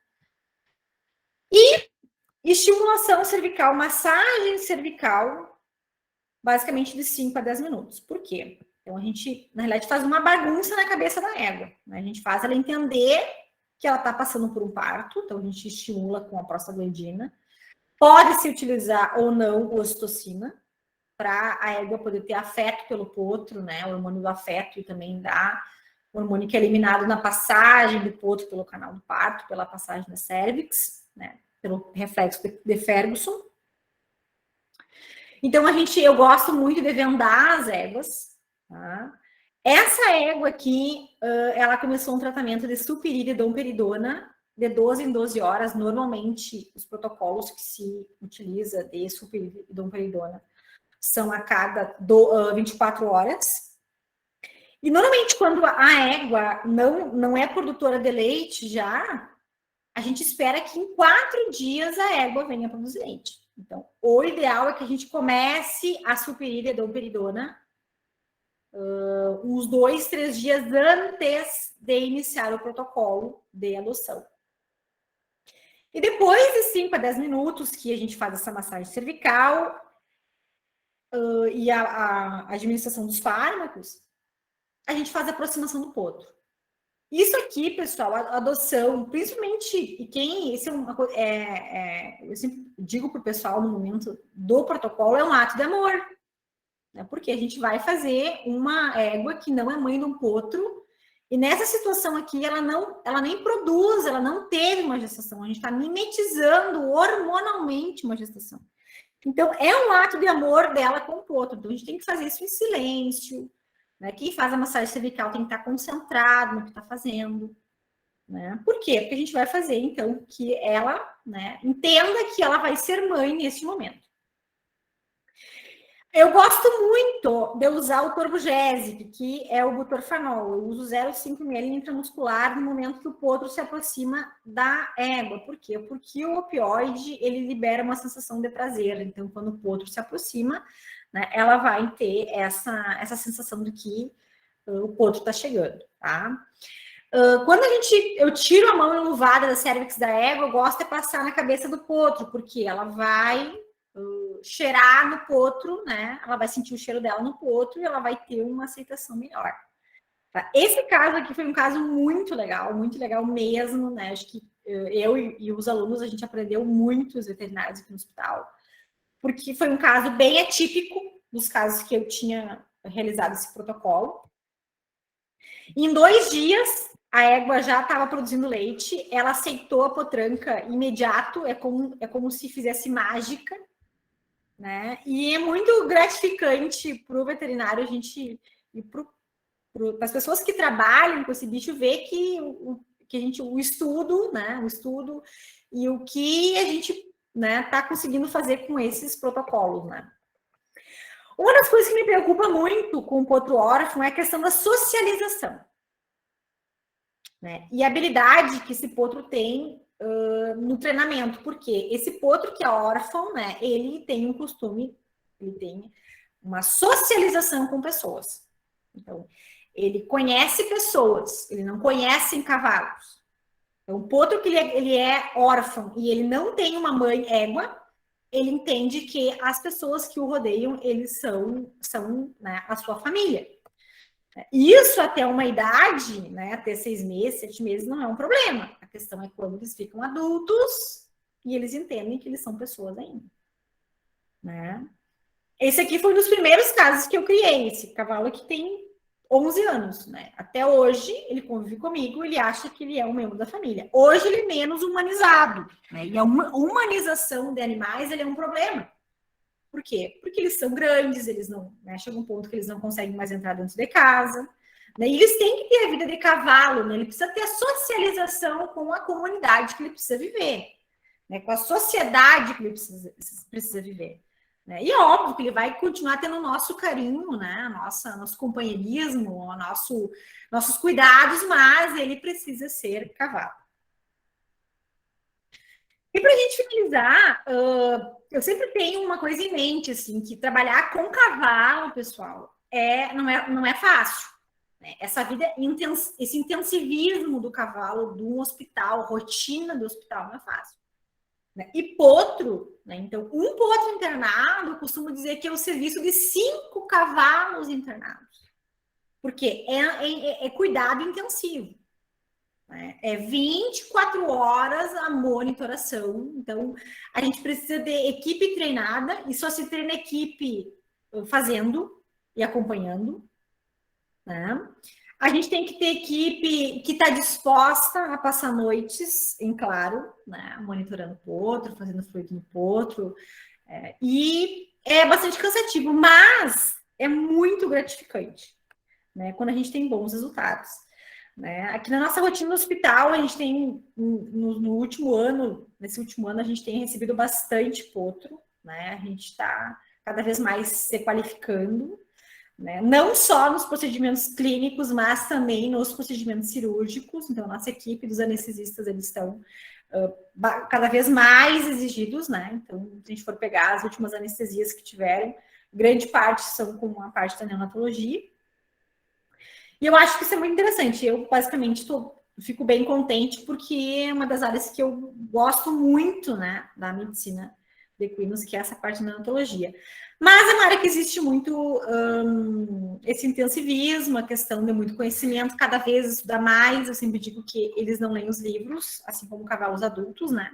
E estimulação cervical, massagem cervical, basicamente de 5 a 10 minutos. Por quê? Então, a gente, na realidade, faz uma bagunça na cabeça da égua. Né? A gente faz ela entender que ela está passando por um parto, então a gente estimula com a prostaglandina. Pode-se utilizar ou não ocitocina, para a égua poder ter afeto pelo potro, né? O hormônio do afeto e também dá o hormônio que é eliminado na passagem do potro pelo canal do parto, pela passagem da cervix, né? Pelo reflexo de Ferguson. Então, eu gosto muito de vendar as éguas, tá? Essa égua aqui, ela começou um tratamento de supirida e domperidona de 12 em 12 horas. Normalmente, os protocolos que se utiliza de supirida e domperidona são a cada 24 horas. E, normalmente, quando a égua não é produtora de leite já, a gente espera que em 4 dias a égua venha produzir leite. Então, o ideal é que a gente comece a supirida e domperidona uns 2, 3 dias antes de iniciar o protocolo de adoção. E depois de 5 a 10 minutos que a gente faz essa massagem cervical e a administração dos fármacos, a gente faz a aproximação do potro. Isso aqui, pessoal, a adoção, principalmente, e quem, isso eu sempre digo para o pessoal no momento do protocolo, é um ato de amor. Né? Porque a gente vai fazer uma égua que não é mãe de um potro, e nessa situação aqui, ela nem produz, ela não teve uma gestação, a gente está mimetizando hormonalmente uma gestação. Então, é um ato de amor dela com o potro, então a gente tem que fazer isso em silêncio. Né? Quem faz a massagem cervical tem que estar concentrado no que está fazendo. Né? Por quê? Porque a gente vai fazer, então, que ela, né, entenda que ela vai ser mãe neste momento. Eu gosto muito de usar o Torbugesic, que é o butorfanol. Eu uso 0,5 ml intramuscular no momento que o potro se aproxima da égua. Por quê? Porque o opioide, ele libera uma sensação de prazer. Então, quando o potro se aproxima, né, ela vai ter essa sensação de que o potro está chegando, tá? Quando eu tiro a mão enluvada da cervix da égua, eu gosto de passar na cabeça do potro, porque ela vai cheirar no potro, né? Ela vai sentir o cheiro dela no potro e ela vai ter uma aceitação melhor. Tá? Esse caso aqui foi um caso muito legal mesmo, né? Acho que eu e os alunos, a gente aprendeu muito, os veterinários aqui no hospital, porque foi um caso bem atípico dos casos que eu tinha realizado esse protocolo. Em 2 dias, a égua já estava produzindo leite, ela aceitou a potranca imediato, é como se fizesse mágica, né? E é muito gratificante para o veterinário a gente e para para as pessoas que trabalham com esse bicho ver que o estudo, né? O estudo e o que a gente, né, está conseguindo fazer com esses protocolos, né? Uma das coisas que me preocupa muito com o potro órfão é a questão da socialização, né? E a habilidade que esse potro tem no treinamento, porque esse potro que é órfão, né? Ele tem um costume, ele tem uma socialização com pessoas. Então, ele conhece pessoas, ele não conhece cavalos. Então, o potro que ele é órfão e ele não tem uma mãe égua, ele entende que as pessoas que o rodeiam, eles são né, a sua família. Isso até uma idade, né, até 6 meses, 7 meses, não é um problema. A questão é quando eles ficam adultos e eles entendem que eles são pessoas ainda. Né? Esse aqui foi um dos primeiros casos que eu criei, esse cavalo que tem 11 anos, né? Até hoje, ele convive comigo, ele acha que ele é um membro da família. Hoje, ele é menos humanizado, né? E a humanização de animais, ele é um problema. Por quê? Porque eles são grandes, eles não... Né? Chega um ponto que eles não conseguem mais entrar dentro de casa, né? E eles têm que ter a vida de cavalo, né? Ele precisa ter a socialização com a comunidade que ele precisa viver, né? Com a sociedade que ele precisa viver. Né? E é óbvio que ele vai continuar tendo o nosso carinho, né? Nosso companheirismo, nossos cuidados, mas ele precisa ser cavalo. E para a gente finalizar, eu sempre tenho uma coisa em mente, assim, que trabalhar com cavalo, pessoal, não é fácil. Né? Essa vida, esse intensivismo do cavalo, do hospital, rotina do hospital, não é fácil. E potro, né? Então, um potro internado, eu costumo dizer que é o serviço de 5 cavalos internados, porque é cuidado intensivo, né? É 24 horas a monitoração, então a gente precisa de equipe treinada, e só se treina equipe fazendo e acompanhando, né? A gente tem que ter equipe que está disposta a passar noites em claro, né? Monitorando o potro, fazendo fluido no potro. E é bastante cansativo, mas é muito gratificante, né? Quando a gente tem bons resultados. Né? Aqui na nossa rotina no hospital, a gente tem, nesse último ano, a gente tem recebido bastante potro, né? A gente está cada vez mais se qualificando, né? Não só nos procedimentos clínicos, mas também nos procedimentos cirúrgicos. Então, nossa equipe dos anestesistas, eles estão cada vez mais exigidos, né? Então, se a gente for pegar as últimas anestesias que tiveram, grande parte são com a parte da neonatologia. E eu acho que isso é muito interessante. Eu, basicamente, fico bem contente, porque é uma das áreas que eu gosto muito, né, da medicina de equinos, que é essa parte da neonatologia. Mas é uma área que existe muito esse intensivismo, a questão de muito conhecimento, cada vez estudar mais. Eu sempre digo que eles não leem os livros, assim como cavalos adultos, né?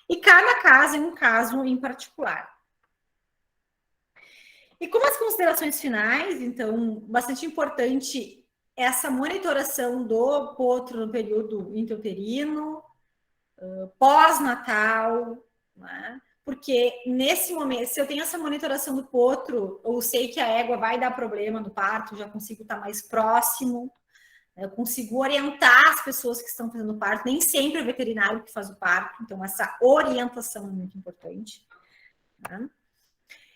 E cada caso é um caso em particular. E como as considerações finais, então, bastante importante essa monitoração do potro no período intrauterino, pós-natal, né? Porque nesse momento, se eu tenho essa monitoração do potro, eu sei que a égua vai dar problema no parto, já consigo estar mais próximo, eu consigo orientar as pessoas que estão fazendo o parto, nem sempre é o veterinário que faz o parto, então essa orientação é muito importante. Né?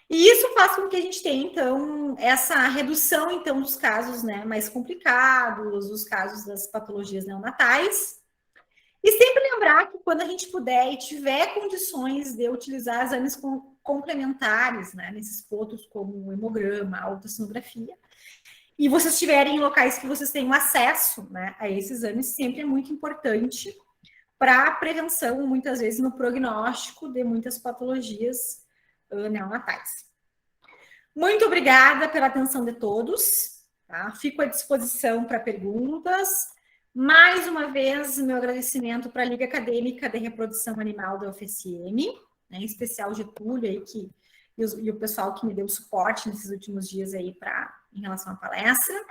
E isso faz com que a gente tenha, então, essa redução, então, dos casos, né, mais complicados, os casos das patologias neonatais. E sempre lembrar que quando a gente puder e tiver condições de utilizar exames complementares, né, nesses potros, como o hemograma, a ultrassonografia, e vocês estiverem em locais que vocês tenham acesso, né, a esses exames, sempre é muito importante para a prevenção, muitas vezes no prognóstico de muitas patologias neonatais. Muito obrigada pela atenção de todos. Tá? Fico à disposição para perguntas. Mais uma vez, meu agradecimento para a Liga Acadêmica de Reprodução Animal da UFSM, né, em especial o Getúlio aí, e o pessoal que me deu suporte nesses últimos dias aí em relação à palestra.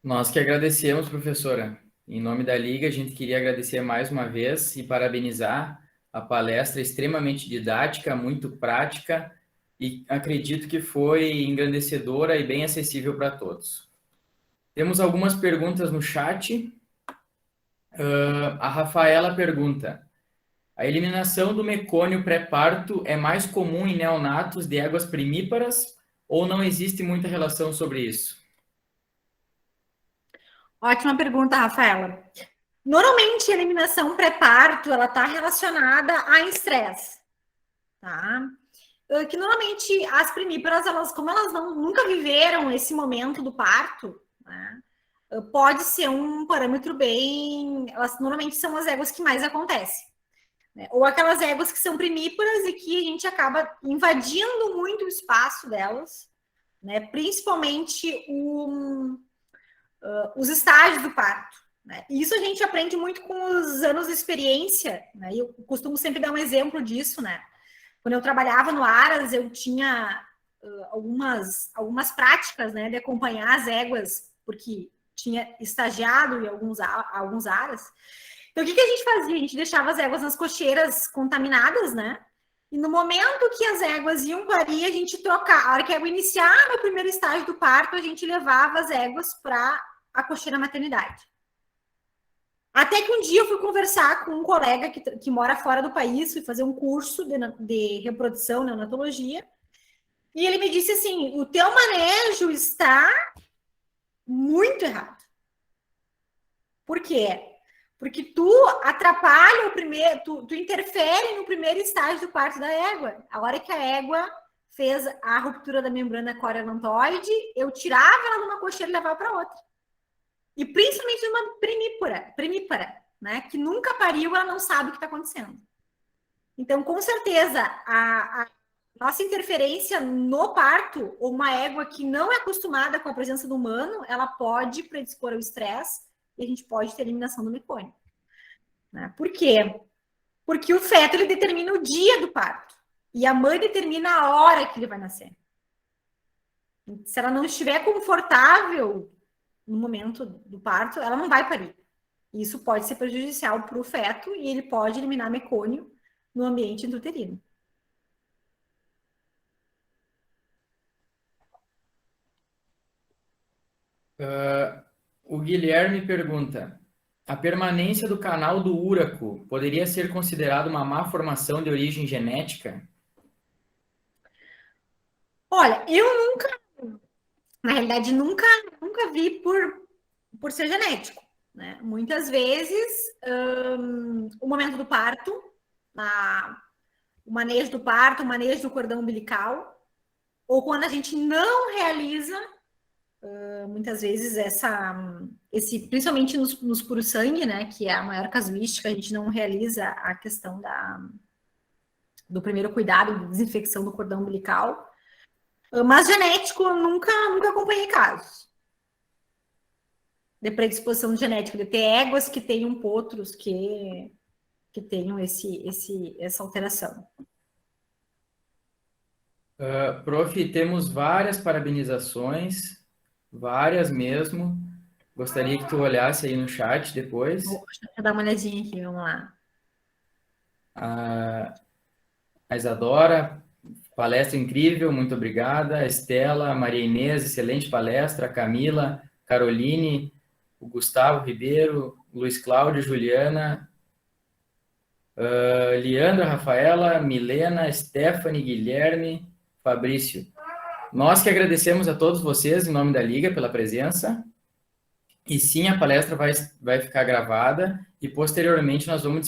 Nós que agradecemos, professora. Em nome da Liga, a gente queria agradecer mais uma vez e parabenizar a palestra extremamente didática, muito prática, e acredito que foi engrandecedora e bem acessível para todos. Temos algumas perguntas no chat. A Rafaela pergunta: a eliminação do mecônio pré-parto é mais comum em neonatos de éguas primíparas ou não existe muita relação sobre isso?
Ótima pergunta, Rafaela. Normalmente, a eliminação pré-parto, ela está relacionada a estresse, tá? Que normalmente as primíparas, elas, como elas nunca viveram esse momento do parto, né, pode ser um parâmetro bem... Elas normalmente são as éguas que mais acontecem. Né? Ou aquelas éguas que são primíparas e que a gente acaba invadindo muito o espaço delas, né? Principalmente os estágios do parto. Né? E isso a gente aprende muito com os anos de experiência, né? E eu costumo sempre dar um exemplo disso, né? Quando eu trabalhava no Aras, eu tinha algumas práticas, né, de acompanhar as éguas, porque tinha estagiado em alguns Aras. Então, o que a gente fazia? A gente deixava as éguas nas cocheiras contaminadas, né? E no momento que as éguas iam parir, a gente trocava. A hora que a égua iniciava o primeiro estágio do parto, a gente levava as éguas para a cocheira maternidade. Até que um dia eu fui conversar com um colega que mora fora do país, fui fazer um curso de reprodução, neonatologia, e ele me disse assim: o teu manejo está muito errado. Por quê? Porque tu atrapalha o primeiro, tu interfere no primeiro estágio do parto da égua. A hora que a égua fez a ruptura da membrana coreolantoide, eu tirava ela de uma cocheira e levava para outra. E principalmente uma primípara, né? Que nunca pariu, ela não sabe o que está acontecendo. Então, com certeza, a nossa interferência no parto, ou uma égua que não é acostumada com a presença do humano, ela pode predispor ao estresse e a gente pode ter eliminação do mecônio. Né? Por quê? Porque o feto ele determina o dia do parto e a mãe determina a hora que ele vai nascer. Se ela não estiver confortável no momento do parto, ela não vai parir. Isso pode ser prejudicial para o feto e ele pode eliminar mecônio no ambiente intrauterino.
O Guilherme pergunta: a permanência do canal do úraco poderia ser considerada uma má formação de origem genética?
Olha, eu nunca, na realidade, nunca vi por ser genético. Né? Muitas vezes, o momento do parto, o manejo do parto, o manejo do cordão umbilical, ou quando a gente não realiza, muitas vezes, principalmente nos puros sangue, né, que é a maior casuística, a gente não realiza a questão do primeiro cuidado, de desinfecção do cordão umbilical. Mas genético, nunca acompanhei casos de predisposição genética, de ter éguas que tenham potros que tenham essa alteração.
Prof, temos várias parabenizações, várias mesmo. Gostaria que tu olhasse aí no chat depois.
Deixa eu dar uma olhadinha aqui, vamos lá.
A Isadora, palestra incrível, muito obrigada. A Estela, Maria Inês, excelente palestra. A Camila, Caroline, o Gustavo Ribeiro, Luiz Cláudio, Juliana, Leandra, Rafaela, Milena, Stephanie, Guilherme, Fabrício. Nós que agradecemos a todos vocês, em nome da Liga, pela presença. E sim, a palestra vai ficar gravada e posteriormente nós vamos